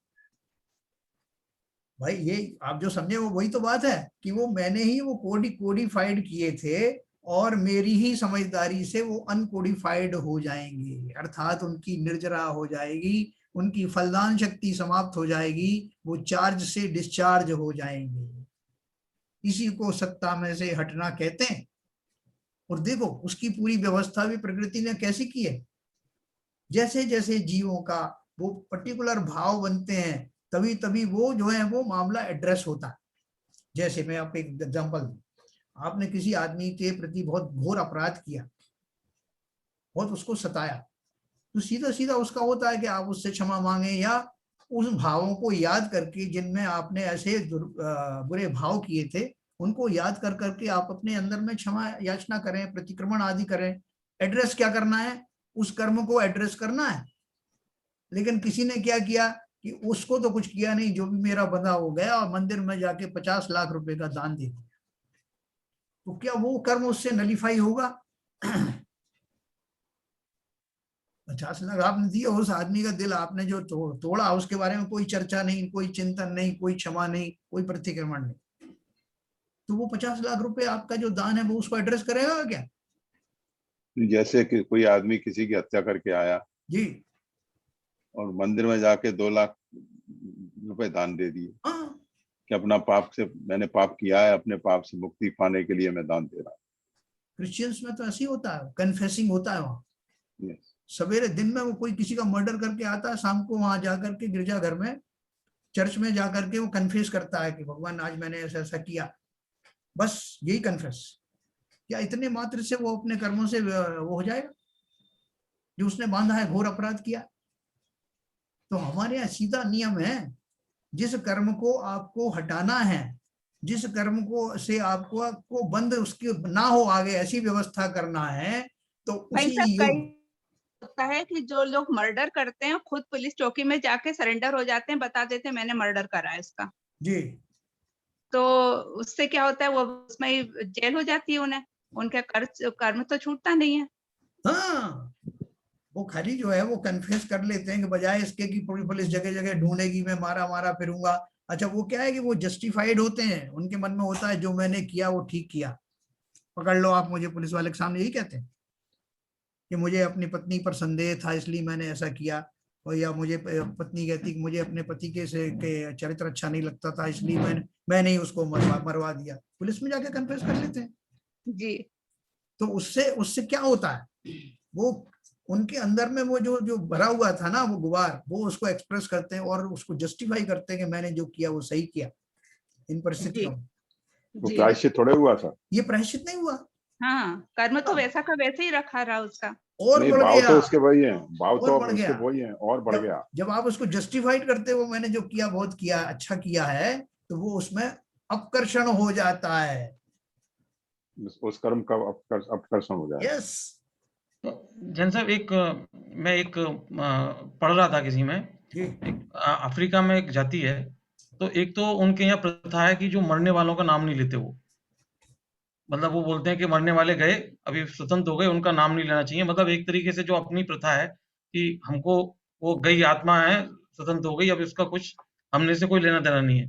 [SPEAKER 1] भाई ये आप जो समझे वो वही तो बात है कि वो मैंने ही वो कोडिफाइड किए थे और मेरी ही समझदारी से वो अनकोडिफाइड हो जाएंगे, अर्थात उनकी निर्जरा हो जाएगी, उनकी फलदान शक्ति समाप्त हो जाएगी, वो चार्ज से डिस्चार्ज हो जाएंगे। इसी को सत्ता में से हटना कहते हैं। और देखो उसकी पूरी व्यवस्था भी प्रकृति ने कैसी की है। जैसे जैसे जीवों का वो पर्टिकुलर भाव बनते हैं, तभी तभी वो जो है वो मामला एड्रेस होता है। जैसे मैं आपको एक एग्जांपल दूं, आपने किसी आदमी के प्रति बहुत घोर अपराध किया, बहुत उसको सताया, तो सीधा सीधा उसका होता है कि आप उससे क्षमा मांगे या उन भावों को याद करके जिनमें आपने ऐसे बुरे भाव किए थे उनको याद कर करके आप अपने अंदर में क्षमा याचना करें, प्रतिक्रमण आदि करें। एड्रेस क्या करना है? उस कर्म को एड्रेस करना है। लेकिन किसी ने क्या किया कि उसको तो कुछ किया नहीं, जो भी मेरा बंधा हो गया और मंदिर में जाके 50 लाख रुपए का दान दे दिया, तो क्या वो कर्म उससे नलीफाई होगा? 50 लाख आपने दिए, उस आदमी का दिल आपने जो तोड़ा उसके बारे में कोई चर्चा नहीं, कोई चिंतन नहीं, कोई क्षमा नहीं, कोई प्रतिक्रमण नहीं, तो वो 50 लाख रुपए आपका जो दान है वो उसको एड्रेस करेगा क्या?
[SPEAKER 5] जैसे कि कोई आदमी किसी की हत्या करके आया
[SPEAKER 1] जी,
[SPEAKER 5] और मंदिर में जाके 2 लाख रुपए दान दे दिए कि अपना पाप से, मैंने पाप किया है, अपने पाप से मुक्ति पाने के लिए मैं दान दे रहा हूँ।
[SPEAKER 1] क्रिश्चियंस में तो ऐसे ही होता है, कन्फेसिंग होता है वहां। सवेरे दिन में वो कोई किसी का मर्डर करके आता है, शाम को वहां जाकर के गिरजाघर में, चर्च में जाकर के वो कन्फेस करता है कि भगवान आज मैंने ऐसा ऐसा किया, बस यही कन्फेस। क्या इतने मात्र से वो अपने कर्मों से वो हो जाएगा जो उसने बांधा है, घोर अपराध किया? तो हमारे यहाँ सीधा नियम है, जिस कर्म को आपको हटाना है, जिस कर्म को से आपको बंद उसके ना हो आगे, ऐसी व्यवस्था करना है, तो उसी
[SPEAKER 8] होता है कि जो लोग मर्डर करते हैं खुद पुलिस चौकी में जाके सरेंडर हो जाते हैं, बता देते हैं मैंने मर्डर करा है इसका
[SPEAKER 1] जी।
[SPEAKER 8] तो उससे क्या होता है, वो उसमें जेल हो जाती है उन्हें, उनका कर्म तो छूटता नहीं है।
[SPEAKER 1] हाँ, वो खाली जो है वो कन्फेस कर लेते हैं कि बजाय इसके कि पुलिस जगह जगह ढूंढेगी, मैं मारा मारा फिरूंगा। अच्छा, वो क्या है कि वो जस्टिफाइड होते हैं, उनके मन में होता है जो मैंने किया वो ठीक किया, पकड़ लो आप मुझे। पुलिस वाले के सामने यही कहते हैं कि मुझे अपनी पत्नी पर संदेह था इसलिए मैंने ऐसा किया, और या मुझे पत्नी कहती कि मुझे अपने पति के चरित्र अच्छा नहीं लगता था इसलिए मैंने ही उसको मरवा दिया। पुलिस में जाके कन्फेस कर लेते हैं
[SPEAKER 8] जी।
[SPEAKER 1] तो उससे क्या होता है, वो उनके अंदर में वो जो भरा हुआ था ना वो गुबार, वो उसको एक्सप्रेस करते हैं और उसको जस्टिफाई करते हैं कि मैंने जो किया वो सही किया इन परिस्थितियों में।
[SPEAKER 5] वो प्रायश्चित थोड़े हुआ था,
[SPEAKER 1] ये प्रायश्चित नहीं हुआ।
[SPEAKER 8] हाँ, कर्म तो वैसा का वैसे ही रखा रहा उसका,
[SPEAKER 1] और
[SPEAKER 5] नहीं,
[SPEAKER 1] बढ़
[SPEAKER 5] भाव
[SPEAKER 1] गया,
[SPEAKER 5] तो उसके वही हैं, भाव
[SPEAKER 1] और
[SPEAKER 5] तो
[SPEAKER 1] बढ़
[SPEAKER 5] उसके
[SPEAKER 1] गया।
[SPEAKER 5] वही हैं और बढ़ गया।
[SPEAKER 1] जब आप उसको जस्टिफाइड करते हो, मैंने जो किया बहुत किया, अच्छा किया है, तो वो उसमें अपकर्षण हो जाता है,
[SPEAKER 5] उस कर्म का अपकर्षण हो जाए।
[SPEAKER 1] यस।
[SPEAKER 2] तो जैन साहब, मैं पढ़ रहा था किसी में, अफ्रीका में एक जाति है, तो एक तो उनके यहाँ प्रथा है कि जो मरने वालों का नाम नहीं लेते वो, मतलब वो बोलते हैं कि मरने वाले गए, अभी स्वतंत्र हो गए, उनका नाम नहीं लेना चाहिए। मतलब एक तरीके से जो अपनी प्रथा है कि हमको वो गई आत्मा है, स्वतंत्र हो गई, अब इसका कुछ हमने से कोई लेना देना नहीं है।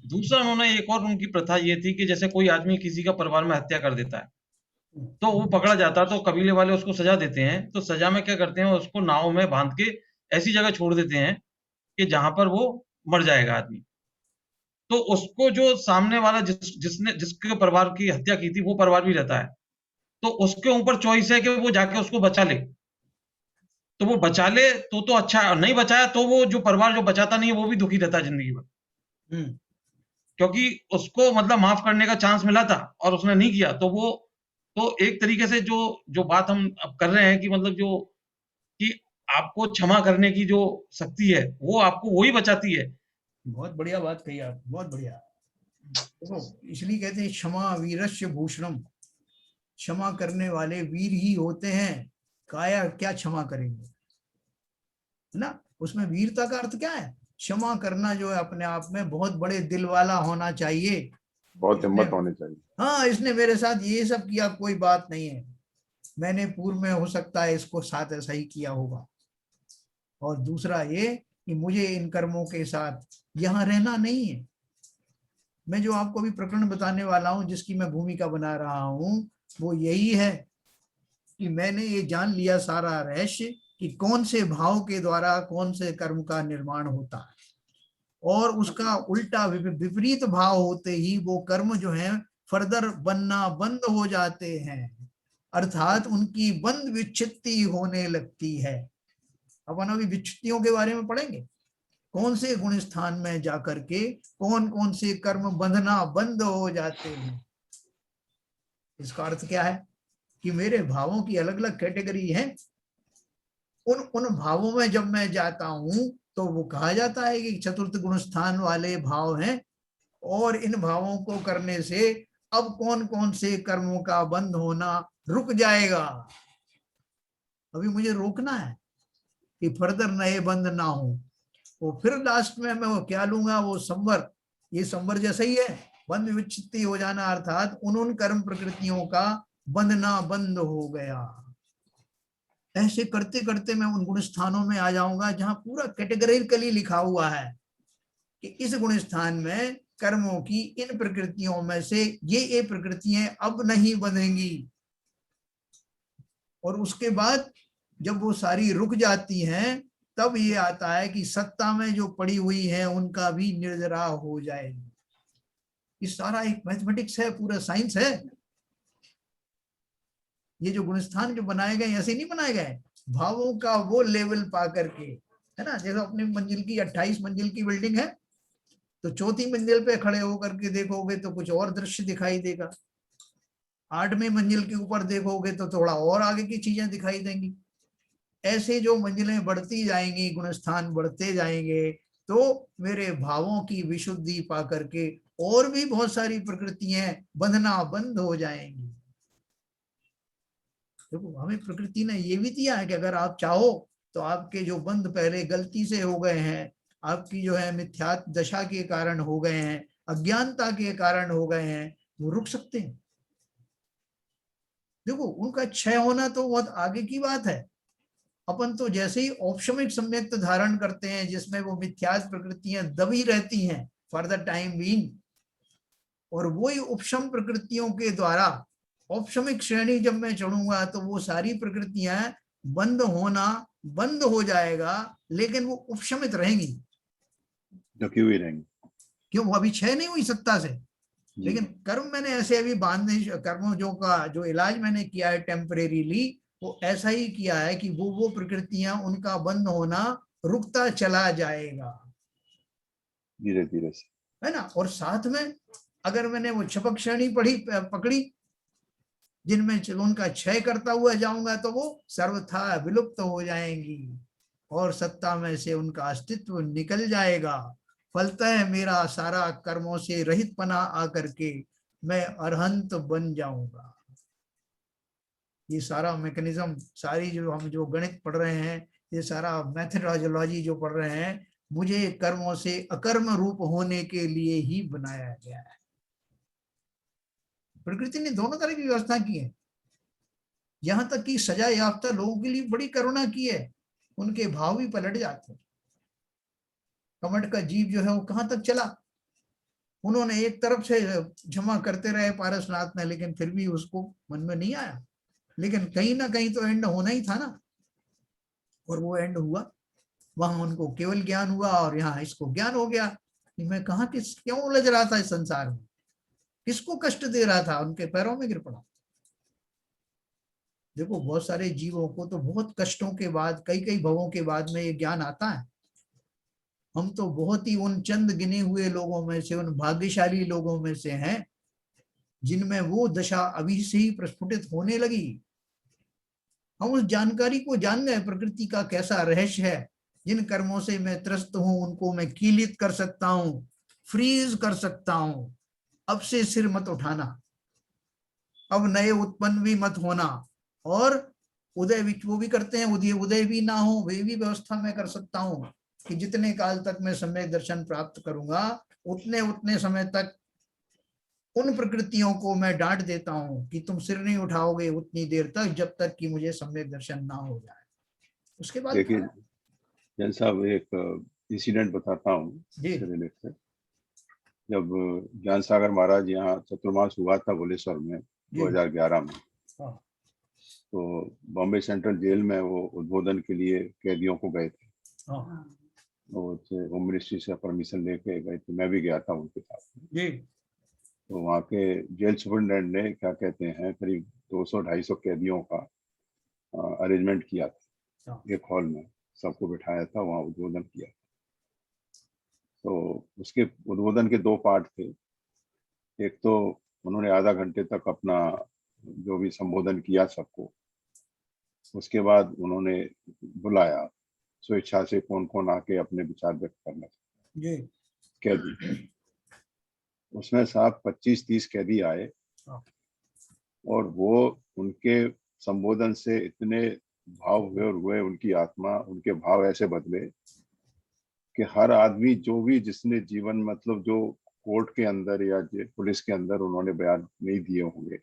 [SPEAKER 2] दूसरा, उन्होंने एक और उनकी प्रथा ये थी कि जैसे कोई आदमी किसी का परिवार में हत्या कर देता है तो वो पकड़ा जाता है, तो कबीले वाले उसको सजा देते हैं। तो सजा में क्या करते हैं, उसको नाव में बांध के ऐसी जगह छोड़ देते हैं कि जहां पर वो मर जाएगा आदमी। तो उसको जो सामने वाला जिसके परिवार की हत्या की थी वो परिवार भी रहता है, तो उसके ऊपर चॉइस है कि वो जाके उसको बचा ले। तो वो बचा ले तो अच्छा, नहीं बचाया तो वो जो परिवार जो बचाता नहीं है वो भी दुखी रहता है जिंदगी भर, क्योंकि उसको मतलब माफ करने का चांस मिला था और उसने नहीं किया। तो एक तरीके से जो बात हम अब कर रहे हैं कि मतलब जो कि आपको क्षमा करने की जो शक्ति है वो आपको वही बचाती है।
[SPEAKER 1] बहुत बढ़िया बात कही आप, बहुत बढ़िया। देखो, इसलिए कहते हैं क्षमा वीरस्य भूषणम, क्षमा करने वाले वीर ही होते हैं। काया क्या क्षमा करेंगे, है ना? उसमें वीरता का अर्थ क्या है? क्षमा करना जो है अपने आप में बहुत बड़े दिल वाला होना चाहिए,
[SPEAKER 5] बहुत हिम्मत होनी चाहिए।
[SPEAKER 1] हाँ, इसने मेरे साथ ये सब किया, कोई बात नहीं है, मैंने पूर्व में हो सकता है इसको साथ ऐसा ही किया होगा। और दूसरा ये कि मुझे इन कर्मों के साथ यहाँ रहना नहीं है। मैं जो आपको अभी प्रकरण बताने वाला हूँ, जिसकी मैं भूमिका बना रहा हूँ, वो यही है कि मैंने ये जान लिया सारा रहस्य कि कौन से भाव के द्वारा कौन से कर्म का निर्माण होता है, और उसका उल्टा विपरीत भाव होते ही वो कर्म जो है फर्दर बनना बंद हो जाते हैं, अर्थात उनकी बंद विच्छित्ति होने लगती है। अपन अभी विच्छित्तियों के बारे में पढ़ेंगे, कौन से गुण स्थान में जाकर के कौन कौन से कर्म बंधना बंद हो जाते हैं। इसका अर्थ क्या है कि मेरे भावों की अलग अलग कैटेगरी है, उन भावों में जब मैं जाता हूं तो वो कहा जाता है कि चतुर्थ गुण स्थान वाले भाव हैं, और इन भावों को करने से अब कौन कौन से कर्मों का बंद होना रुक जाएगा। अभी मुझे रोकना है कि फर्दर नए बंद ना हो। वो फिर लास्ट में मैं वो क्या लूंगा, वो संवर, ये संवर जैसा ही है, बंद विच्छित्ति हो जाना, अर्थात उन कर्म प्रकृतियों का बंधना बंद हो गया। ऐसे करते करते मैं उन गुण स्थानों में आ जाऊंगा जहां पूरा कैटेगरिकली लिखा हुआ है कि इस गुण स्थान में कर्मों की इन प्रकृतियों में से ये प्रकृतियां अब नहीं बनेंगी। और उसके बाद जब वो सारी रुक जाती हैं, तब ये आता है कि सत्ता में जो पड़ी हुई है उनका भी निर्जरा हो जाएगी। ये सारा एक मैथमेटिक्स है, पूरा साइंस है। ये जो गुणस्थान जो बनाए गए ऐसे नहीं बनाए गए, भावों का वो लेवल पा करके, है ना, जैसे अपनी मंजिल की 28 मंजिल की बिल्डिंग है, तो चौथी मंजिल पे खड़े होकर के देखोगे तो कुछ और दृश्य दिखाई देगा, 8वीं मंजिल के ऊपर देखोगे तो थोड़ा और आगे की चीजें दिखाई देंगी। ऐसे जो मंजिलें बढ़ती जाएंगी, गुणस्थान बढ़ते जाएंगे, तो मेरे भावों की विशुद्धि पा करके और भी बहुत सारी प्रकृतियां बंधना बंद हो जाएंगी। देखो हमें प्रकृति ने ये भी दिया है कि अगर आप चाहो तो आपके जो बंध पहले गलती से हो गए हैं, आपकी जो है मिथ्यात दशा के कारण हो गए हैं, अज्ञानता के कारण हो गए हैं, वो रुक सकते हैं। देखो उनका क्षय होना तो बहुत आगे की बात है। अपन तो जैसे ही औपशमिक सम्यक्त धारण करते हैं जिसमें वो मिथ्यात प्रकृतियां दबी रहती हैं फॉर द टाइम बीइंग, और वही उपशम प्रकृतियों के द्वारा औपशमिक श्रेणी जब मैं चढ़ूंगा तो वो सारी प्रकृतियां बंद होना बंद हो जाएगा, लेकिन वो उपशमित रहेंगी,
[SPEAKER 5] ढकी हुई रहेंगी,
[SPEAKER 1] क्यों, वो अभी क्षय नहीं हुई सत्ता से। लेकिन कर्म मैंने ऐसे अभी बांधने, कर्मों जो का जो इलाज मैंने किया है टेम्परेरीली, वो ऐसा ही किया है कि वो प्रकृतियां उनका बंद होना रुकता चला जाएगा
[SPEAKER 5] धीरे धीरे से,
[SPEAKER 1] है ना। और साथ में अगर मैंने वो छपक श्रेणी पकड़ी जिनमें उनका क्षय करता हुआ जाऊंगा तो वो सर्वथा विलुप्त हो जाएंगी और सत्ता में से उनका अस्तित्व निकल जाएगा। फलतः मेरा सारा कर्मों से रहित पना आकर के मैं अरहंत बन जाऊंगा। ये सारा मैकेनिज्म, सारी जो हम जो गणित पढ़ रहे हैं, ये सारा मैथडोलॉजी जो पढ़ रहे हैं, मुझे कर्मों से अकर्म रूप होने के लिए ही बनाया गया है। प्रकृति ने दोनों तरह की व्यवस्था की है, यहां तक कि सजा याफ्ता लोगों के लिए बड़ी करुणा की है, उनके भाव भी पलट जाते हैं। कमट का जीव जो है वो कहां तक चला, उन्होंने एक तरफ से क्षमा करते रहे पारसनाथ ने, लेकिन फिर भी उसको मन में नहीं आया, लेकिन कहीं ना कहीं तो एंड होना ही था ना, और वो एंड हुआ। वहां उनको केवल ज्ञान हुआ और यहाँ इसको ज्ञान हो गया कि मैं कहाँ किस क्यों उलझ रहा था इस संसार में, किसको कष्ट दे रहा था, उनके पैरों में गिर पड़ा। देखो बहुत सारे जीवों को तो बहुत कष्टों के बाद, कई कई भवों के बाद में ये ज्ञान आता है। हम तो बहुत ही उन चंद गिने हुए लोगों में से, उन भाग्यशाली लोगों में से हैं जिनमें वो दशा अभी से ही प्रस्फुटित होने लगी। हम उस जानकारी को जान गए प्रकृति का कैसा रहस्य है। जिन कर्मों से मैं त्रस्त हूं उनको मैं कीलित कर सकता हूं, फ्रीज कर सकता हूं। अब से सिर मत उठाना, अब नए उत्पन्न भी मत होना, और उदय भी वो भी करते हैं, उदय भी ना हो वे भी व्यवस्था मैं कर सकता हूं कि जितने काल तक मैं सम्यक दर्शन प्राप्त करूंगा उतने समय तक उन प्रकृतियों को मैं डांट देता हूं कि तुम सिर नहीं उठाओगे उतनी देर तक जब तक कि मुझे सम्यक दर्शन ना हो जाए। उसके बाद
[SPEAKER 5] देखिए जैन साहब एक इंसिडेंट बताता हूँ रिलेट से। जब ज्ञान सागर महाराज यहाँ चतुर्मास हुआ था भुवनेश्वर में 2011 में, तो बॉम्बे सेंट्रल जेल में वो उद्बोधन के लिए कैदियों को गए थे। वो होम मिनिस्ट्री से परमिशन लेके गए थे, मैं भी गया था उनके साथ। तो वहाँ के जेल सुपरिटेंडेंट ने क्या कहते हैं करीब 200-250 कैदियों का अरेंजमेंट किया था, एक हॉल में सबको बिठाया था, वहाँ उद्बोधन किया। तो उसके उद्बोधन के 2 पार्ट थे। एक तो उन्होंने आधा घंटे तक अपना जो भी संबोधन किया सबको, उसके बाद उन्होंने बुलाया स्वेच्छा से कौन कौन आके अपने विचार व्यक्त करना कैदी। उसमें साहब 25-30 कैदी आए और वो उनके संबोधन से इतने भाव हुए उनकी आत्मा, उनके भाव ऐसे बदले कि हर आदमी जो भी जिसने जीवन मतलब जो कोर्ट के अंदर या पुलिस के अंदर उन्होंने बयान नहीं दिए होंगे,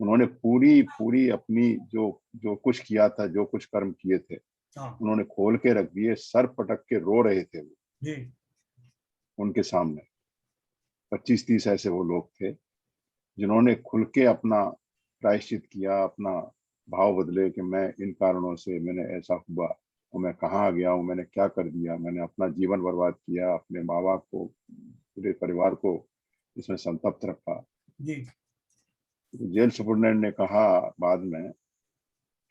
[SPEAKER 5] उन्होंने पूरी अपनी जो कुछ किया था, जो कुछ कर्म किए थे, उन्होंने खोल के रख दिए। सर पटक के रो रहे थे वो उनके सामने। 25-30 ऐसे वो लोग थे जिन्होंने खुल के अपना प्रायश्चित किया, अपना भाव बदले कि मैं इन कारणों से मैंने ऐसा हुआ और मैं कहाँ गया हूँ, मैंने क्या कर दिया, मैंने अपना जीवन बर्बाद किया, अपने माँ बाप को, पूरे परिवार को इसमें संतप्त रखा। जेल सुपरिटेंडेंट ने कहा बाद में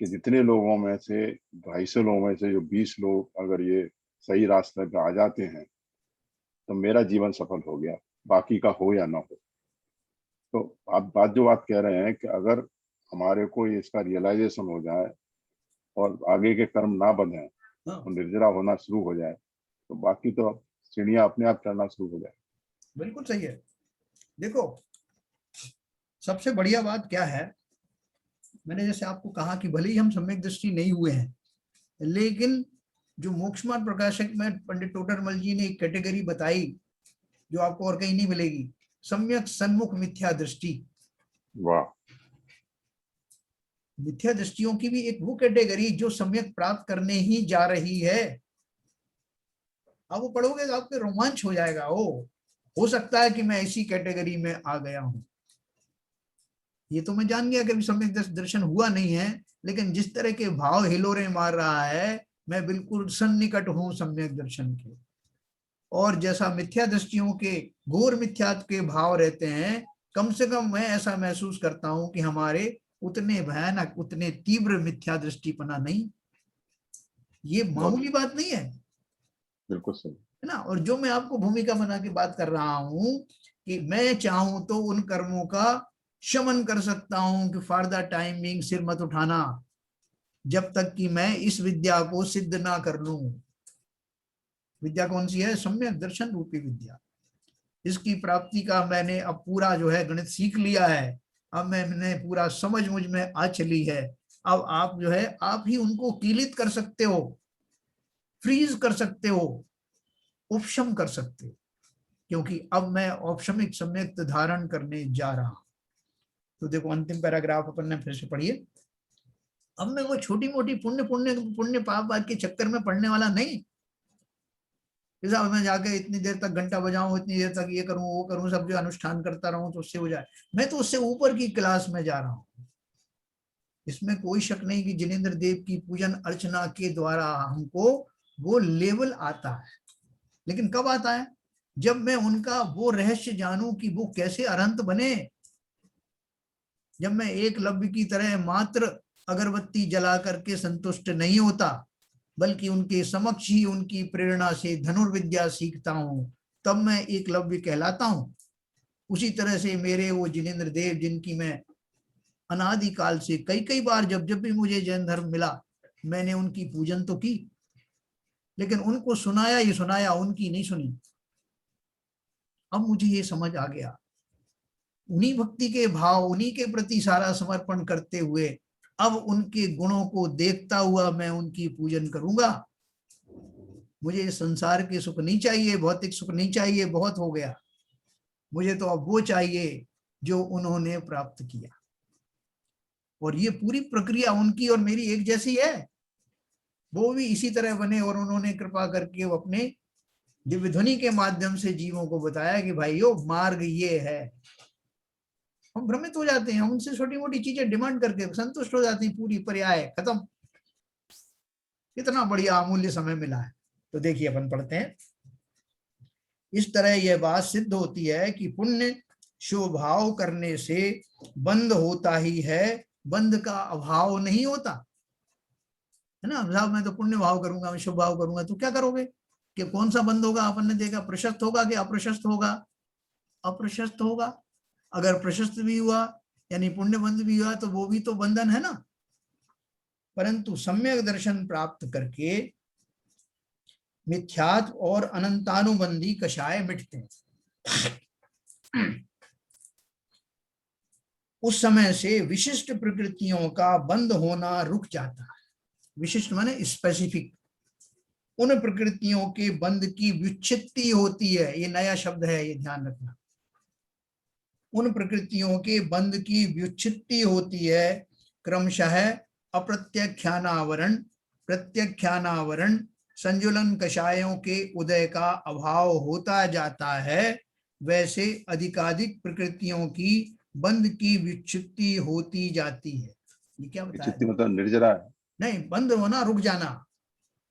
[SPEAKER 5] कि जितने लोगों में से 250 लोगों में से जो 20 लोग अगर ये सही रास्ते पे आ जाते हैं तो मेरा जीवन सफल हो गया, बाकी का हो या ना हो। तो आप बात कह रहे हैं कि अगर हमारे को इसका रियलाइजेशन हो जाए और आगे के कर्म ना बने और निर्जरा होना शुरू हो जाए तो बाकी तो सीढ़ियां अपने आप चढ़ना शुरू हो जाए।
[SPEAKER 1] बिल्कुल सही है। देखो सबसे बढ़िया बात क्या है, मैंने जैसे आपको कहा कि भले ही हम सम्यक दृष्टि नहीं हुए हैं, लेकिन जो मोक्ष मार्ग प्रकाशक में पंडित टोडरमल जी ने एक कैटेगरी बताई जो आपको और कहीं नहीं मिलेगी, सम्यक सन्मुख मिथ्या दृष्टि।
[SPEAKER 5] वाह।
[SPEAKER 1] मिथ्या दृष्टियों की भी एक वो कैटेगरी जो सम्यक प्राप्त करने ही जा रही है। अब वो पढ़ोगे तो आपके रोमांच हो जाएगा। हो सकता है कि मैं इसी कैटेगरी में आ गया हूं। ये तो मैं जान गया कि अभी सम्यक दर्शन हुआ नहीं है, लेकिन जिस तरह के भाव हिलोरे मार रहा है, मैं बिल्कुल सन्निकट हूं सम्यक दर्शन के। और जैसा मिथ्या दृष्टियों के घोर मिथ्यात्व के भाव रहते हैं, कम से कम मैं ऐसा महसूस करता हूं कि हमारे उतने भयानक, उतने तीव्र मिथ्या दृष्टिपना नहीं। ये मामूली बात नहीं है।
[SPEAKER 5] बिल्कुल सही
[SPEAKER 1] है ना। और जो मैं आपको भूमिका बना के बात कर रहा हूं कि मैं चाहूं तो उन कर्मों का शमन कर सकता हूं कि फॉर द टाइम बीइंग सिर मत उठाना, जब तक कि मैं इस विद्या को सिद्ध ना कर लूं। विद्या कौन सी है? सम्यक दर्शन रूपी विद्या। इसकी प्राप्ति का मैंने अब पूरा जो है गणित सीख लिया है। अब मैंने पूरा समझ मुझ में आ चली है। अब आप जो है आप ही उनको कीलित कर सकते हो, फ्रीज कर सकते हो, उपशम कर सकते हो, क्योंकि अब मैं औपशमिक सम्यक धारण करने जा रहा हूं। तो देखो अंतिम पैराग्राफ अपन ने फिर से पढ़िए। अब मैं वो छोटी मोटी पुण्य पुण्य पुण्य पाप के चक्कर में पढ़ने वाला नहीं। जैसा मैं जाके इतनी देर तक घंटा बजाऊं, इतनी देर तक ये करूं वो करूं, सब जो अनुष्ठान करता रहूं तो उससे हो जाए। मैं तो उससे ऊपर की क्लास में जा रहा हूं। इसमें कोई शक नहीं कि जिनेंद्र देव की पूजन अर्चना के द्वारा हमको वो लेवल आता है। लेकिन कब आता है? जब मैं उनका वो रहस्य जानूं कि वो कैसे अनंत बने। जब मैं एक लव्य की तरह मात्र अगरबत्ती जला करके संतुष्ट नहीं होता, बल्कि उनके समक्ष ही उनकी प्रेरणा से धनुर्विद्या सीखता हूं, तब मैं एक लव्य कहलाता हूं। उसी तरह से मेरे वो जिनेंद्र देव, जिनकी मैं अनादिकाल से कई कई बार जब जब भी मुझे जैन धर्म मिला, मैंने उनकी पूजन तो की, लेकिन उनको सुनाया ही सुनाया, उनकी नहीं सुनी। अब मुझे ये समझ आ गया, उन्हीं भक्ति के भाव, उन्हीं के प्रति सारा समर्पण करते हुए अब उनके गुणों को देखता हुआ मैं उनकी पूजन करूंगा। मुझे संसार के सुख नहीं चाहिए, भौतिक सुख नहीं चाहिए, बहुत हो गया। मुझे तो अब वो चाहिए जो उन्होंने प्राप्त किया। और ये पूरी प्रक्रिया उनकी और मेरी एक जैसी है। वो भी इसी तरह बने और उन्होंने कृपा करके वो अपने दिव्य ध्वनि के माध्यम से जीवों को बताया कि भाइयों मार्ग ये है। हम भ्रमित हो जाते हैं, उनसे छोटी मोटी चीजें डिमांड करके संतुष्ट हो जाती हैं, पूरी पर्याय खत्म। कितना बढ़िया अमूल्य समय मिला है। तो देखिए अपन पढ़ते हैं। इस तरह यह बात सिद्ध होती है कि पुण्य शोभाव करने से बंद होता ही है, बंद का अभाव नहीं होता है ना। साहब मैं तो पुण्य भाव करूंगा, मैं शुभ भाव करूंगा, तो क्या करोगे कि कौन सा बंद होगा? अपन ने देखा प्रशस्त होगा कि अप्रशस्त होगा? अप्रशस्त होगा। अगर प्रशस्त भी हुआ यानी पुण्य बंध भी हुआ तो वो भी तो बंधन है ना। परंतु सम्यक दर्शन प्राप्त करके मिथ्यात्व और अनंतानुबंधी कषाय मिटते हैं। उस समय से विशिष्ट प्रकृतियों का बंद होना रुक जाता है। विशिष्ट माने स्पेसिफिक। उन प्रकृतियों के बंद की व्युच्छित्ति होती है। ये नया शब्द है, ये ध्यान रखना। उन प्रकृतियों के बंद की व्युच्छित्ति होती है क्रमशः अप्रत्यख्यानावरण, प्रत्यख्यानावरण, संजुलन कषायों के उदय का अभाव होता जाता है। वैसे अधिकाधिक प्रकृतियों की बंद की विच्छित्ति होती जाती है। ये क्या बताया? विच्छित्ति
[SPEAKER 5] मतलब निर्जरा है?
[SPEAKER 1] नहीं, बंद होना, रुक जाना।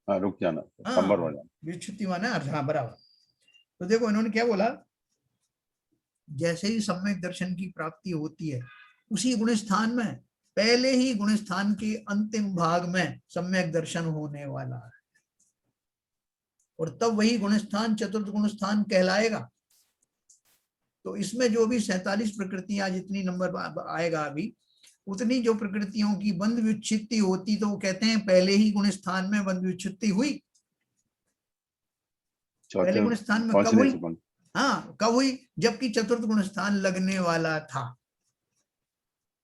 [SPEAKER 5] हाँ, रुक जाना, संबर हो जाना।
[SPEAKER 1] विच्छित्ति माने हाँ, बराबर। तो देखो इन्होंने क्या बोला, जैसे ही सम्यक दर्शन की प्राप्ति होती है उसी गुण स्थान में पहले ही गुण स्थान के अंतिम भाग में सम्यक दर्शन होने वाला है, और तब वही गुण स्थान चतुर्थ गुण स्थान कहलाएगा। तो इसमें जो भी 47 प्रकृतियां, जितनी नंबर आएगा अभी, उतनी जो प्रकृतियों की बंध विच्छित्ति होती, तो वो कहते हैं पहले ही गुण स्थान में बंध विच्छित्ति हुई। पहले गुण स्थान में कब हुई? हाँ, कब हुई? जबकि चतुर्थ गुण स्थान लगने वाला था,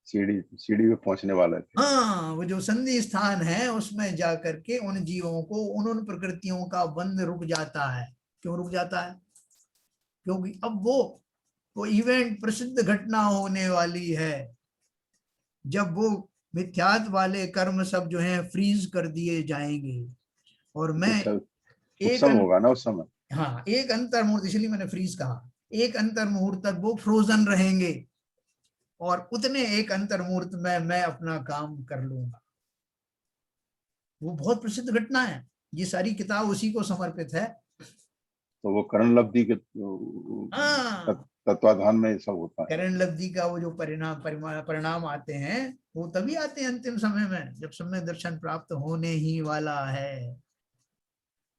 [SPEAKER 5] सीढ़ी पे पहुंचने वाला थे।
[SPEAKER 1] हाँ, वो जो संधि स्थान है उसमें जाकर के उन जीवों को, उन प्रकृतियों का बंध रुक जाता है। क्यों रुक जाता है? क्योंकि अब वो इवेंट, प्रसिद्ध घटना होने वाली है, जब वो मिथ्यात्व वाले कर्म सब जो हैं फ्रीज कर दिए जाएंगे, और मैं एक
[SPEAKER 5] होगा ना उस समय।
[SPEAKER 1] हाँ, एक अंतर मुहूर्त, इसलिए मैंने फ्रीज कहा, एक अंतर मुहूर्त तक वो फ्रोजन रहेंगे, और उतने एक अंतर मुहूर्त में मैं अपना काम कर लूंगा। वो बहुत प्रसिद्ध घटना है, ये सारी किताब उसी को समर्पित है।
[SPEAKER 5] तो वो करण लब्धि के तत्वाधान में सब होता है।
[SPEAKER 1] करण लब्धि का वो जो परिणाम आते हैं, वो तभी आते हैं अंतिम समय में, जब सम्यक दर्शन प्राप्त होने ही वाला है।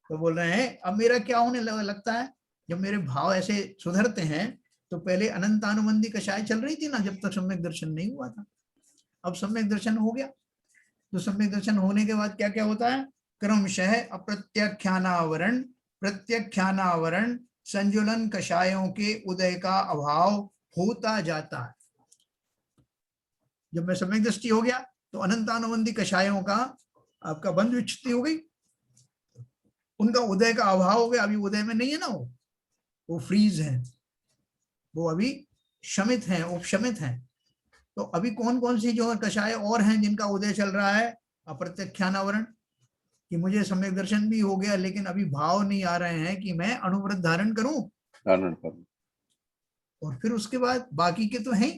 [SPEAKER 1] तो बोल रहे हैं अब मेरा क्या होने लगता है, जब मेरे भाव ऐसे सुधरते हैं। तो पहले अनंतानुबंधी कषाय चल रही थी ना, जब तक सम्यक दर्शन नहीं हुआ था। अब सम्यक दर्शन हो गया, तो सम्यक दर्शन होने के बाद क्या क्या होता है? क्रमशः अप्रत्याख्यानावरण, प्रत्याख्यानावरण, संजुलन कषायों के उदय का अभाव होता जाता है। जब मैं सम्यक दृष्टि हो गया तो अनंतानुबंधी कषायों का आपका बंध विच्छित्ति हो गई, उनका उदय का अभाव हो गया। अभी उदय में नहीं है ना, वो फ्रीज है, वो अभी शमित हैं, उपशमित हैं। तो अभी कौन कौन सी जो कषाय और हैं जिनका उदय चल रहा है? अप्रत्यख्यानावरण, कि मुझे सम्यक दर्शन भी हो गया, लेकिन अभी भाव नहीं आ रहे हैं कि मैं अनुव्रत धारण करूं। और फिर उसके बाद बाकी के तो हैं,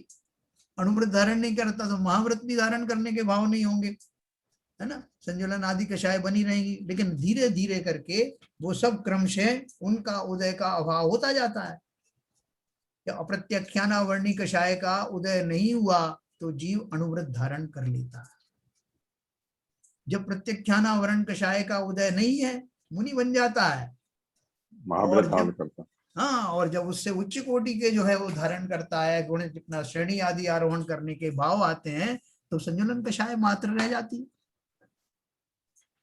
[SPEAKER 1] अनुव्रत धारण नहीं करता तो महाव्रत भी धारण करने के भाव नहीं होंगे, है ना। संजुलन आदि कषाय बनी रहेंगी, लेकिन धीरे धीरे करके वो सब क्रमशः उनका उदय का अभाव होता जाता है। जब अप्रत्याख्यानावर्णी कषाय का उदय नहीं हुआ तो जीव अनुव्रत धारण कर लेता है। जब प्रत्याख्यानावरण कषाय का उदय नहीं है, मुनि बन जाता है,
[SPEAKER 5] महाव्रत धारण करता।
[SPEAKER 1] हाँ, और जब उससे उच्च कोटि के जो है वो धारण करता है, गुण जितना श्रेणी आदि आरोहण करने के भाव आते हैं, तो संजुलन कषाय मात्र रह जाती है।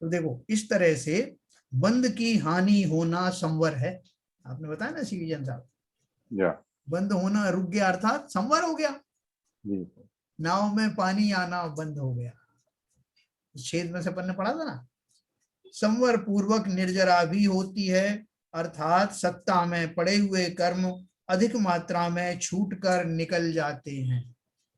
[SPEAKER 1] तो देखो, इस तरह से बंध की हानि होना संवर है। आपने बताया ना सीविजन साहब, बंद होना रुक गया अर्थात संवर हो गया। नाव में पानी आना बंद हो गया, छेद में से अपन ने पढ़ा था ना। संवर पूर्वक निर्जरा भी होती है, अर्थात सत्ता में पड़े हुए कर्म अधिक मात्रा में छूटकर निकल जाते हैं।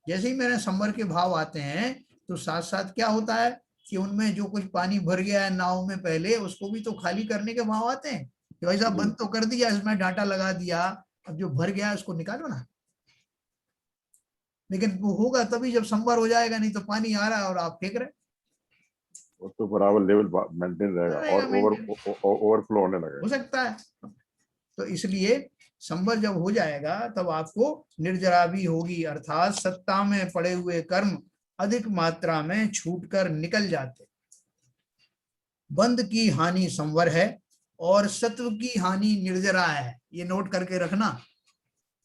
[SPEAKER 1] जैसे ही मेरे संवर के भाव आते हैं तो साथ साथ क्या होता है कि उनमें जो कुछ पानी भर गया है नाव में पहले, उसको भी तो खाली करने के भाव आते हैं कि भाई साहब बंद तो कर दिया, इसमें डाटा लगा दिया, अब जो भर गया उसको निकालो ना। लेकिन वो होगा तभी जब संवर हो जाएगा, नहीं तो पानी आ रहा है और आप फेंक रहे,
[SPEAKER 5] तो बराबर लेवल मेंटेन रहेगा और ओवरफ्लो होने लगेगा,
[SPEAKER 1] हो सकता है। तो इसलिए संवर जब हो जाएगा तब आपको निर्जरा भी होगी, अर्थात सत्ता में पड़े हुए कर्म अधिक मात्रा में छूटकर निकल जाते। बंध की हानि संवर है और सत्व की हानि निर्जरा है, ये नोट करके रखना।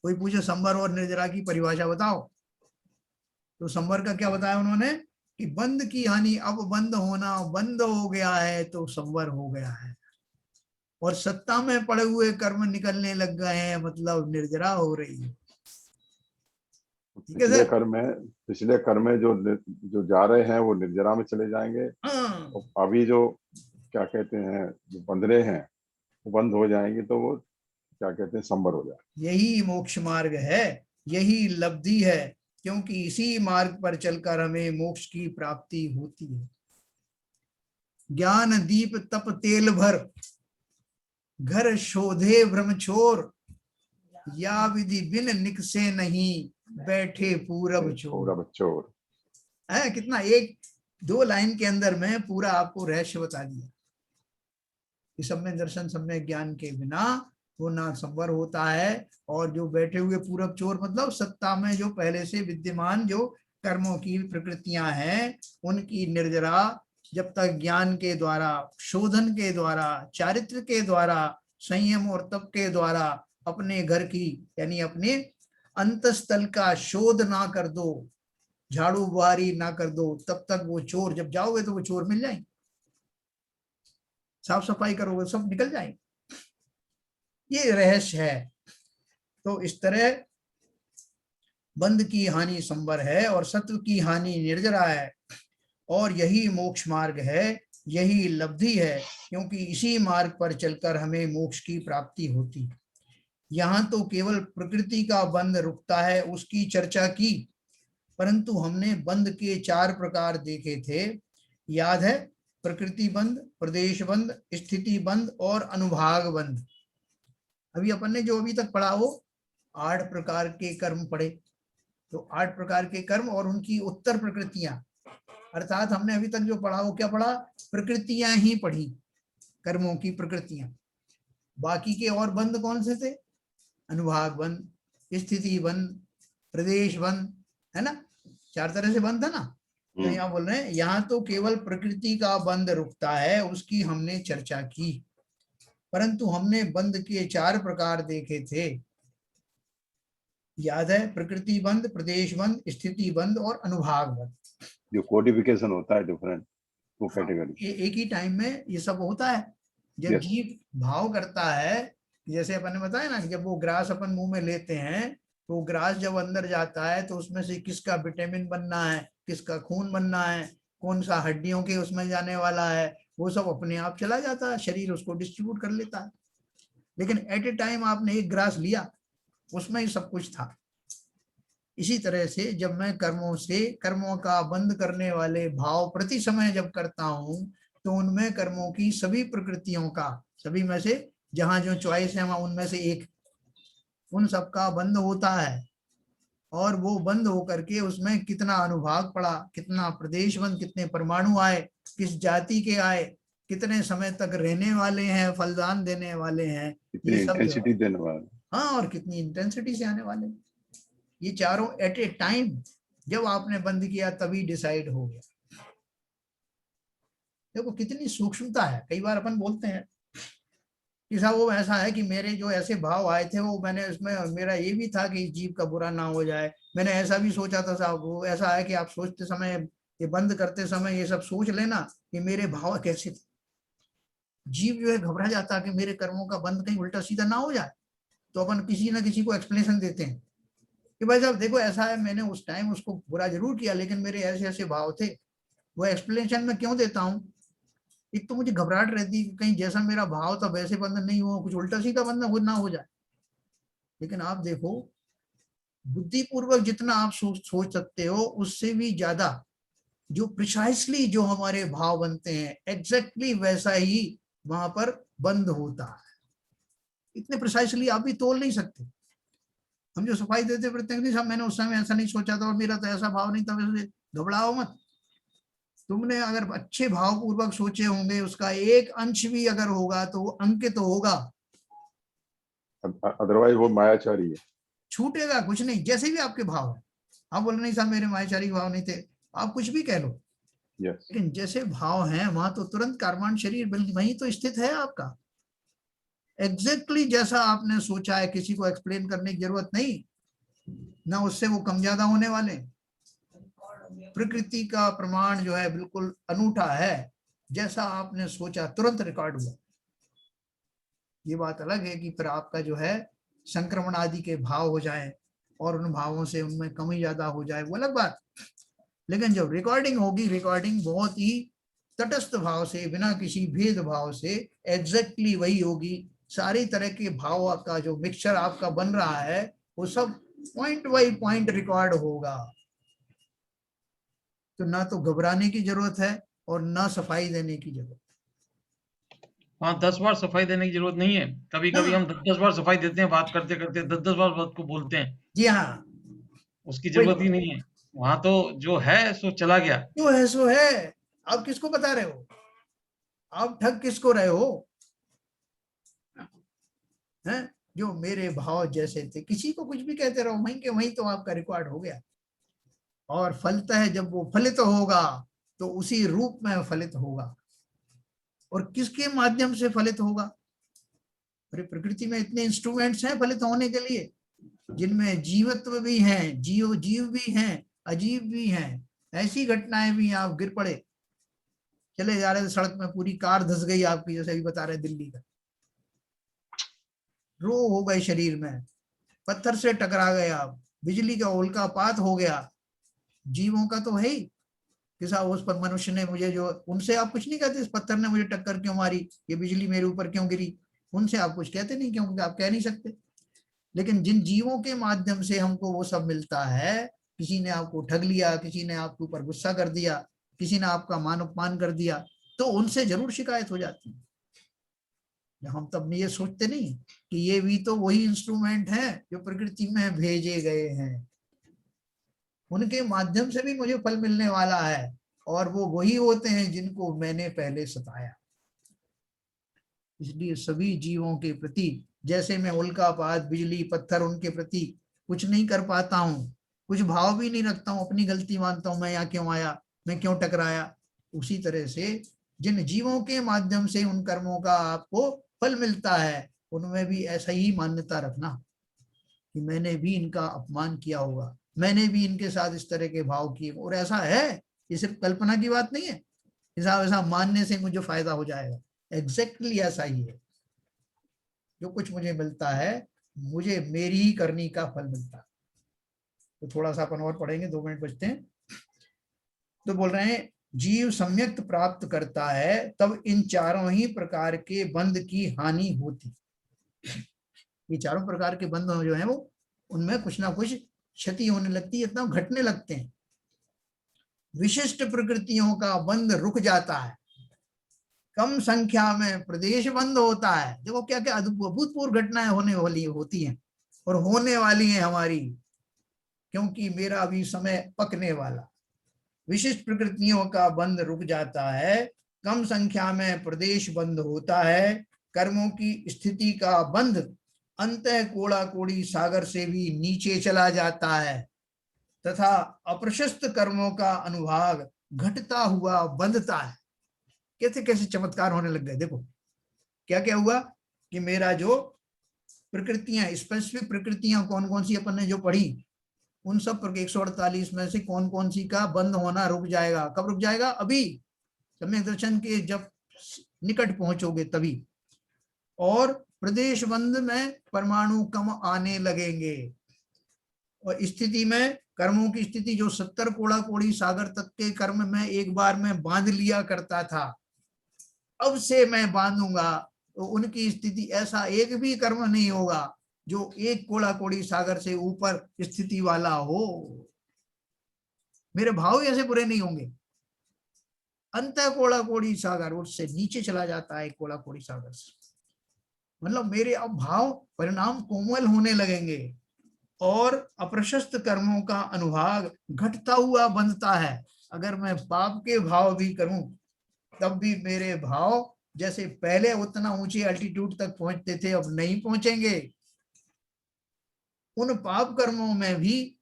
[SPEAKER 1] कोई पूछे संवर और निर्जरा की परिभाषा बताओ, तो संवर का क्या बताया उन्होंने कि बंध की हानि, अब बंद होना बंद हो गया है तो संवर हो गया है, और सत्ता में पड़े हुए कर्म निकलने लग गए हैं, मतलब निर्जरा हो रही है।
[SPEAKER 5] पिछले कर्म में जो जा रहे हैं वो निर्जरा में चले जाएंगे। तो अभी जो क्या कहते हैं जो बंधरे हैं वो बंद हो जाएंगे, तो वो क्या कहते हैं संवर हो जाए।
[SPEAKER 1] यही मोक्ष मार्ग है, यही लब्धि है, क्योंकि इसी मार्ग पर चलकर हमें मोक्ष की प्राप्ति होती है। ज्ञान दीप तप तेल भर, घर शोधे ब्रह्मचोर, या विधि बिन निकसे नहीं, बैठे पूरब चोर। है कितना, एक दो लाइन के अंदर में पूरा आपको रहस्य बता दिया कि सम्यक दर्शन सम्यक ज्ञान के बिना वो ना संवर होता है। और जो बैठे हुए पूरब चोर, मतलब सत्ता में जो पहले से विद्यमान जो कर्मों की प्रकृतियां हैं, उनकी निर्जरा जब तक ज्ञान के द्वारा, शोधन के द्वारा, चारित्र के द्वारा, संयम और तप के द्वारा अपने घर की यानी अपने अंतस्थल का शोध ना कर दो, झाड़ू बुहारी ना कर दो, तब तक वो चोर, जब जाओगे तो वो चोर मिल जाएंगे, साफ सफाई करोगे सब निकल जाएंगे। ये रहस्य है। तो इस तरह बंध की हानि संवर है और सत्व की हानि निर्जरा है, और यही मोक्ष मार्ग है, यही लब्धि है, क्योंकि इसी मार्ग पर चलकर हमें मोक्ष की प्राप्ति होती है। यहाँ तो केवल प्रकृति का बंध रुकता है, उसकी चर्चा की, परंतु हमने बंध के 4 प्रकार देखे थे, याद है? प्रकृति बंध, प्रदेश बंध, स्थिति बंध और अनुभाग बंध। अभी अपन ने जो अभी तक पढ़ा वो 8 प्रकार के कर्म पढ़े, तो 8 प्रकार के कर्म और उनकी उत्तर प्रकृतियां, अर्थात हमने अभी तक जो पढ़ा वो क्या पढ़ा? प्रकृतियां ही पढ़ी, कर्मों की प्रकृतियां। बाकी के और बंध कौन से थे? अनुभाग बंध, स्थिति बंध, प्रदेश बंध, है ना? 4 तरह से बंध है ना। तो यहाँ बोल रहे हैं यहाँ तो केवल प्रकृति का बंध रुकता है, उसकी हमने चर्चा की, परंतु हमने बंध के 4 प्रकार देखे थे, याद है? प्रकृति बंध, प्रदेश बंध, स्थिति बंध और अनुभाग बंध।
[SPEAKER 5] जो कोडिफिकेशन होता है डिफरेंट, वो कैटेगरी
[SPEAKER 1] एक ही टाइम में ये सब होता है। जब जीव भाव करता है, जैसे अपन ने बताया ना, जब वो ग्रास अपन मुंह में लेते हैं, तो ग्रास जब अंदर जाता है तो उसमें से किसका विटामिन बनना है, किसका खून बनना है, कौन सा हड्डियों के उसमें जाने वाला है, वो सब अपने आप चला जाता है, शरीर उसको डिस्ट्रीब्यूट कर लेता है। लेकिन एट ए टाइम आपने एक ग्रास लिया, उसमें ही सब कुछ था। इसी तरह से जब मैं कर्मों का बंध करने वाले भाव प्रति समय जब करता हूं, तो उनमें कर्मों की सभी प्रकृतियों का, सभी में से जहां जो चॉइस है वहां उनमें से एक, उन सब का बंध होता है। और वो बंद होकर के उसमें कितना अनुभाग पड़ा, कितना प्रदेश बंद, कितने परमाणु आए, किस जाति के आए, कितने समय तक रहने वाले हैं, फलदान देने वाले हैं, ये सब
[SPEAKER 5] इंटेंसिटी देने वाले,
[SPEAKER 1] हाँ, और कितनी इंटेंसिटी से आने वाले, ये चारों एट ए टाइम जब आपने बंद किया तभी डिसाइड हो गया। देखो कितनी सूक्ष्मता है। कई बार अपन बोलते हैं कि साहब वो ऐसा है कि मेरे जो ऐसे भाव आए थे वो मैंने उसमें मेरा ये भी था कि इस जीव का बुरा ना हो जाए, मैंने ऐसा भी सोचा था साहब। वो ऐसा है कि आप सोचते समय, ये बंद करते समय ये सब सोच लेना कि मेरे भाव कैसे थे। जीव जो है घबरा जाता है कि मेरे कर्मों का बंद कहीं उल्टा सीधा ना हो जाए, तो अपन किसी ना किसी को एक्सप्लेनेशन देते हैं कि भाई साहब देखो ऐसा है, मैंने उस टाइम उसको बुरा जरूर किया लेकिन मेरे ऐसे ऐसे भाव थे। वो एक्सप्लेनेशन में क्यों देता हूँ? एक तो मुझे घबराहट रहती है कि कहीं जैसा मेरा भाव था वैसे बंधन नहीं हुआ, कुछ उल्टा सीधा बंधन ना हो जाए। लेकिन आप देखो बुद्धिपूर्वक जितना आप सोच सकते हो, उससे भी ज्यादा जो प्रिसाइसली जो हमारे भाव बनते हैं, एग्जैक्टली वैसा ही वहां पर बंद होता है। इतने प्रिसाइसली आप भी तोल नहीं सकते। हम जो सफाई देते प्रत्येक साहब मैंने उस समय ऐसा नहीं सोचा था और मेरा तो ऐसा भाव नहीं था, वैसे घबराओ मत। तुमने अगर अच्छे भाव पूर्वक सोचे होंगे, उसका एक अंश भी अगर होगा तो वो अंकित होगा,
[SPEAKER 5] अदरवाइज वो मायाचारी है,
[SPEAKER 1] छूटेगा कुछ नहीं। जैसे भी आपके भाव है, आप बोल नहीं साहब मेरे मायाचारी भाव नहीं थे, आप कुछ भी कह लो, लेकिन जैसे भाव हैं वहां तो तुरंत कर्मांड शरीर वहीं तो स्थित है आपका, एग्जैक्टली जैसा आपने सोचा है। किसी को एक्सप्लेन करने की जरूरत नहीं, ना उससे वो कम ज्यादा होने वाले। प्रकृति का प्रमाण जो है बिल्कुल अनूठा है, जैसा आपने सोचा तुरंत रिकॉर्ड हुआ। ये बात अलग है कि फिर आपका जो है संक्रमण आदि के भाव हो जाए और उन भावों से उनमें कमी ज्यादा हो जाए, वो अलग बात। लेकिन जब रिकॉर्डिंग होगी, रिकॉर्डिंग बहुत ही तटस्थ भाव से, बिना किसी भेदभाव से एग्जैक्टली वही होगी। सारी तरह के भाव का जो मिक्सचर आपका बन रहा है वो सब पॉइंट बाई पॉइंट रिकॉर्ड होगा। तो ना तो घबराने की जरूरत है और ना सफाई देने की जरूरत।
[SPEAKER 2] हाँ, 10 बार सफाई देने की जरूरत नहीं है। कभी कभी हम 10 बार सफाई देते हैं, बात करते करते 10 बार बात को बोलते हैं।
[SPEAKER 1] जी हाँ,
[SPEAKER 2] उसकी जरूरत ही नहीं है। वहां तो जो है सो चला गया,
[SPEAKER 1] जो है सो है। आप किसको बता रहे हो? आप ठग किसको रहे हो? हैं? जो मेरे भाव जैसे थे, किसी को कुछ भी कहते रहो, वहीं के वहीं तो आपका रिकॉर्ड हो गया। और फलता है जब वो फलित होगा तो उसी रूप में फलित होगा। और किसके माध्यम से फलित होगा? अरे प्रकृति में इतने इंस्ट्रूमेंट्स हैं फलित होने के लिए, जिनमें जीवत्व भी हैं, जीव भी हैं, अजीव भी हैं। ऐसी घटनाएं भी, आप गिर पड़े, चले जा रहे थे सड़क में, पूरी कार धस गई आपकी, जैसे अभी बता रहे दिल्ली का, रो हो गए शरीर में, पत्थर से टकरा गए आप, बिजली का उल्कापात हो गया। जीवों का तो है ही कि साहब उस पर मनुष्य ने मुझे, जो उनसे आप कुछ नहीं कहते, इस पत्थर ने मुझे टक्कर क्यों मारी, ये बिजली मेरे ऊपर क्यों गिरी, उनसे आप कुछ कहते नहीं, क्योंकि आप कह नहीं सकते। लेकिन जिन जीवों के माध्यम से हमको वो सब मिलता है, किसी ने आपको ठग लिया, किसी ने आपके ऊपर गुस्सा कर दिया, किसी ने आपका मान अपमान कर दिया, तो उनसे जरूर शिकायत हो जाती है। हम तब ये सोचते नहीं कि ये भी तो वही इंस्ट्रूमेंट हैं जो प्रकृति में भेजे गए हैं, उनके माध्यम से भी मुझे फल मिलने वाला है, और वो वही होते हैं जिनको मैंने पहले सताया। इसलिए सभी जीवों के प्रति, जैसे मैं उल्कापात, बिजली, पत्थर, उनके प्रति कुछ नहीं कर पाता हूँ, कुछ भाव भी नहीं रखता हूँ, अपनी गलती मानता हूँ, मैं यहाँ क्यों आया, मैं क्यों टकराया, उसी तरह से जिन जीवों के माध्यम से उन कर्मों का आपको फल मिलता है, उनमें भी ऐसा ही मान्यता रखना कि मैंने भी इनका अपमान किया होगा, मैंने भी इनके साथ इस तरह के भाव किए। और ऐसा है, ये सिर्फ कल्पना की बात नहीं है, ऐसा मानने से मुझे फायदा हो जाएगा, एग्जैक्टली ऐसा ही है। जो कुछ मुझे मिलता है, मुझे मेरी ही करनी का फल मिलता है। तो थोड़ा सा अपन और पढ़ेंगे, 2 मिनट बचते हैं। तो बोल रहे हैं, जीव सम्यक प्राप्त करता है तब इन चारों ही प्रकार के बंध की हानि होती। ये चारों प्रकार के बंध जो है वो, उनमें कुछ ना कुछ क्षति होने लगती है, इतना घटने लगते हैं। विशिष्ट प्रकृतियों का बंध रुक जाता है, कम संख्या में प्रदेश बंद होता है। देखो क्या क्या अभूतपूर्व घटनाएं होने वाली होती हैं और होने वाली हैं हमारी, क्योंकि मेरा अभी समय पकने वाला। विशिष्ट प्रकृतियों का बंध रुक जाता है, कम संख्या में प्रदेश बंद होता है, कर्मों की स्थिति का बंध अंतः कोड़ा कोड़ी सागर से भी नीचे चला जाता है, तथा अप्रशस्त कर्मों का अनुभाग घटता हुआ बंधता है। कैसे कैसे चमत्कार होने लग गए। देखो क्या क्या हुआ कि मेरा जो प्रकृतियां, स्पेसिफिक प्रकृतियां कौन कौन सी अपन ने जो पढ़ी, उन सब पर 148 में से कौन कौन सी का बंद होना रुक जाएगा। कब रुक जाएगा? अभी सम्यक दर्शन के जब निकट पहुंचोगे तभी। और प्रदेश बंद में परमाणु कम आने लगेंगे, और स्थिति में, कर्मों की स्थिति जो 70 कोड़ा कोड़ी सागर तक के कर्म में एक बार में बांध लिया करता था, अब से मैं बांधूंगा तो उनकी स्थिति, ऐसा एक भी कर्म नहीं होगा जो एक कोड़ा कोड़ी सागर से ऊपर स्थिति वाला हो। मेरे भाव ऐसे बुरे नहीं होंगे। अंत कोड़ा कोड़ी सागर उससे नीचे चला जाता है, कोड़ा कोड़ी सागर से, मतलब मेरे अब भाव परिणाम कोमल होने लगेंगे, और अप्रशस्त कर्मों का अनुभाग घटता हुआ बंधता है। अगर मैं पाप के भाव भी करूं तब भी मेरे भाव जैसे पहले उतना ऊंचे अल्टीट्यूड तक पहुंचते थे, अब नहीं पहुंचेंगे। उन पाप कर्मों में भी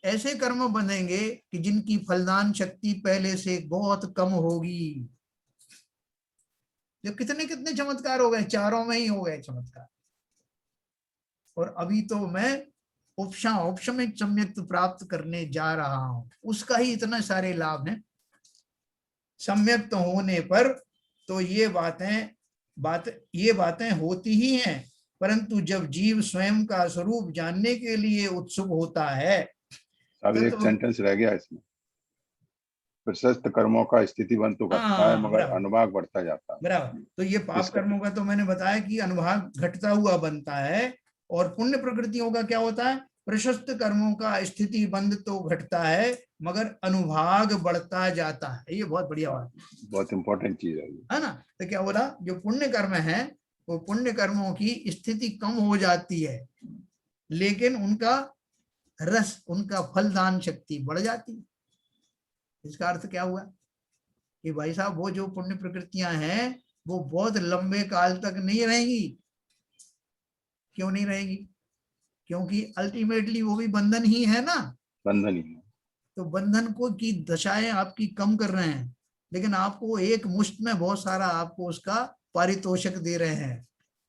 [SPEAKER 1] ऐसे कर्म बनेंगे कि जिनकी फलदान शक्ति पहले से बहुत कम होगी। जो कितने कितने चमत्कार हो गए, चारों में ही हो गए चमत्कार। और अभी तो मैं औपशमिक सम्यक्त प्राप्त करने जा रहा हूं, उसका ही इतने सारे लाभ हैं। सम्यक्त होने पर तो ये बातें होती ही हैं, परंतु जब जीव स्वयं का स्वरूप जानने के लिए उत्सुक होता है।
[SPEAKER 5] अब एक सेंटेंस रह गया इसमें, प्रशस्त कर्मों का स्थितिबंध तो घटता है मगर अनुभाग बढ़ता जाता है।
[SPEAKER 1] बराबर। तो ये पाप कर्मों का तो मैंने बताया कि अनुभाग घटता हुआ बनता है, और पुण्य प्रकृतियों का क्या होता है? प्रशस्त कर्मों का स्थिति बंध तो घटता है मगर अनुभाग बढ़ता जाता है। ये बहुत बढ़िया बात,
[SPEAKER 5] बहुत इंपॉर्टेंट चीज है
[SPEAKER 1] ना। तो क्या बोला, जो पुण्य कर्म है वो पुण्य कर्मों की स्थिति कम हो जाती है, लेकिन उनका रस, उनका फलदान शक्ति बढ़ जाती है। इसका अर्थ क्या हुआ कि भाई साहब वो जो पुण्य प्रकृतियां हैं वो बहुत लंबे काल तक नहीं रहेंगी। क्यों नहीं रहेंगी? क्योंकि अल्टीमेटली वो भी बंधन ही है ना।
[SPEAKER 5] बंधन ही है।
[SPEAKER 1] तो बंधन को की दशाएं आपकी कम कर रहे हैं, लेकिन आपको एक मुश्त में बहुत सारा आपको उसका पारितोषिक दे रहे हैं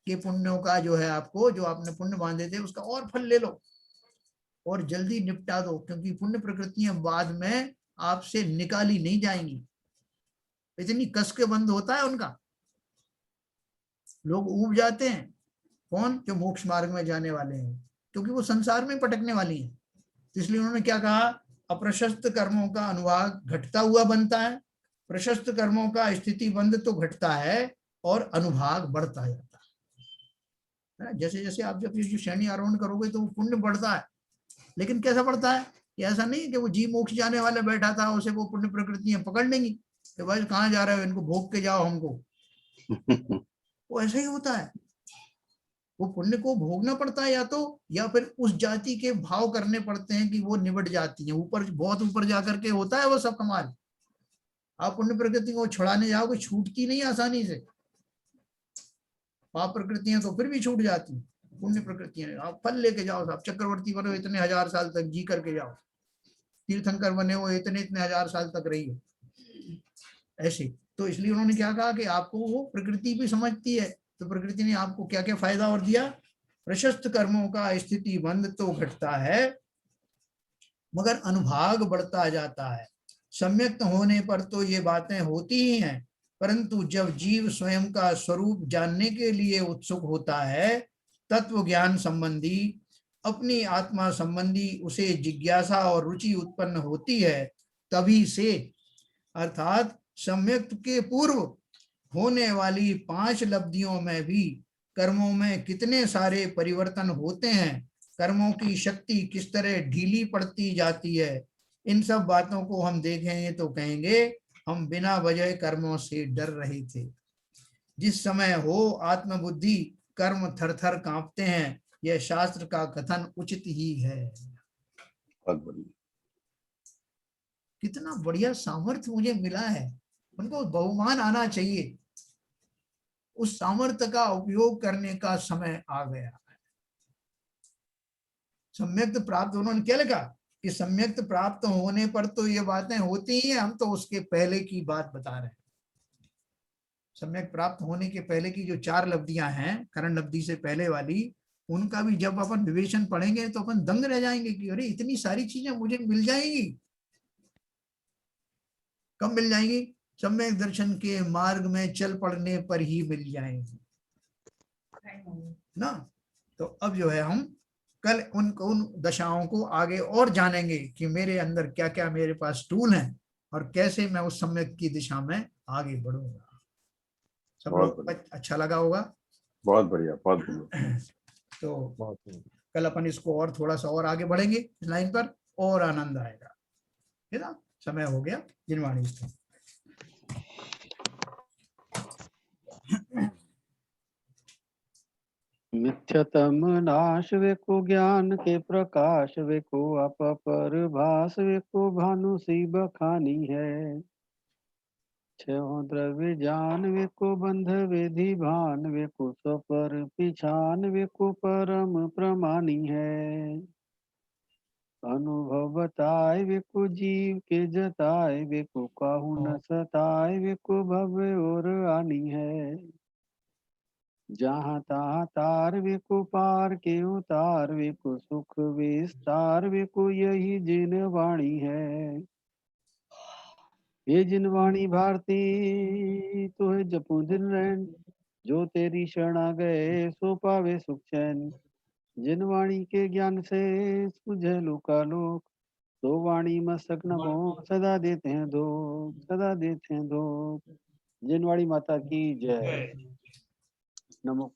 [SPEAKER 1] कि पुण्यों का जो है, आपको जो आपने पुण्य बांधे थे उसका और फल ले लो और जल्दी निपटा दो, क्योंकि पुण्य प्रकृतियां बाद में आपसे निकाली नहीं जाएंगी। इतनी कस के बंद होता है उनका, लोग ऊब जाते हैं। कौन? जो मोक्ष मार्ग में जाने वाले हैं, क्योंकि वो संसार में पटकने वाली हैं। तो इसलिए उन्होंने क्या कहा, अप्रशस्त कर्मों का अनुभाग घटता हुआ बनता है, प्रशस्त कर्मों का स्थिति बंद तो घटता है और अनुभाग बढ़ता जाता है। जैसे जैसे आप जब ये श्रेणी आरोहण करोगे तो वो पुण्य बढ़ता है, लेकिन कैसा बढ़ता है? ऐसा नहीं है कि वो जी मोक्ष जाने वाला बैठा था उसे वो पुण्य प्रकृतियां पकड़ लेंगी कि भाई कहाँ जा रहे हो, इनको भोग के जाओ हमको। वो ऐसा ही होता है, वो पुण्य को भोगना पड़ता है या फिर उस जाति के भाव करने पड़ते हैं कि वो निबट जाती हैं ऊपर, बहुत ऊपर जाकर के होता है वो सब कमाल। आप पुण्य प्रकृति को छुड़ाने जाओगे, छूटती नहीं आसानी से। पाप प्रकृतियां तो फिर भी छूट जाती हैं, पुण्य प्रकृतियां आप फल लेके जाओ। आप चक्रवर्ती बने हो, इतने हजार साल तक जी करके जाओ। तीर्थंकर बने हो, इतने इतने हजार साल तक रही हो ऐसे। तो इसलिए उन्होंने क्या कहा कि आपको वो प्रकृति भी समझती है, तो प्रकृति ने आपको क्या क्या फायदा और दिया। प्रशस्त कर्मों का स्थिति बंद तो घटता है मगर अनुभाग बढ़ता जाता है। सम्यक्त होने पर तो ये बातें होती ही हैं, परंतु जब जीव स्वयं का स्वरूप जानने के लिए उत्सुक होता है, तत्व ज्ञान संबंधी, अपनी आत्मा संबंधी उसे जिज्ञासा और रुचि उत्पन्न होती है, तभी से अर्थात सम्यक्त के पूर्व होने वाली 5 लब्धियों में भी कर्मों में कितने सारे परिवर्तन होते हैं, कर्मों की शक्ति किस तरह ढीली पड़ती जाती है, इन सब बातों को हम देखेंगे तो कहेंगे हम बिना वजह कर्मों से डर रहे थे। जिस समय हो आत्मबुद्धि कर्म थर थर कांपते हैं, यह शास्त्र का कथन उचित ही है।
[SPEAKER 5] बहुत बढ़िया,
[SPEAKER 1] कितना बढ़िया सामर्थ्य मुझे मिला है, उनको बहुमान आना चाहिए। उस सामर्थ्य का उपयोग करने का समय आ गया है। सम्यक्त प्राप्त, उन्होंने क्या लिखा कि सम्यक्त प्राप्त होने पर तो ये बातें होती ही हैं, हम तो उसके पहले की बात बता रहे हैं। सम्यक प्राप्त होने के पहले की जो 4 लब्धियां हैं, करण लब्धि से पहले वाली, उनका भी जब अपन विवेचन पढ़ेंगे तो अपन दंग रह जाएंगे कि अरे इतनी सारी चीजें मुझे मिल जाएंगी। कब मिल जाएंगी? सम्यक दर्शन के मार्ग में चल पड़ने पर ही मिल जाएंगी ना। तो अब जो है हम कल उन दशाओं को आगे और जानेंगे कि मेरे अंदर क्या क्या मेरे पास टूल हैं और कैसे मैं उस सम्यक की दिशा में आगे बढ़ूंगा। सब लोग अच्छा लगा होगा?
[SPEAKER 5] बहुत बढ़िया, बहुत बढ़िया।
[SPEAKER 1] तो कल अपन इसको और थोड़ा सा और आगे बढ़ेंगे इस लाइन पर, और आनंद आएगा, है ना। समय हो गया। जिनवाणी स्थल
[SPEAKER 3] मिथ्यतम नाश वेको ज्ञान के प्रकाश वेको अपर भास वेको भानु सी बखानी है। छो द्रव्य जान वेको बंध वेधि भान वेको स्वपर पिछान वेको परम प्रमानी है। अनुभव बताए वेको जीव के जताए वेको काहू न सताए वेको भव्य और आनी है। जहाँ तहाँ तार वेको पार के उतार वेको सुख विस्तार वेको यही जिन वाणी है। ये जिन वाणी भारती तो है जपू दिन रैन, जो तेरी शरणा गए सो पावे सुख चैन। जिन वाणी के ज्ञान से सुझे लोकालोक, तो वाणी मस्तक नमो सदा देते हैं धोख, सदा देते हैं धोख। जिन वाणी माता की जय। नमो।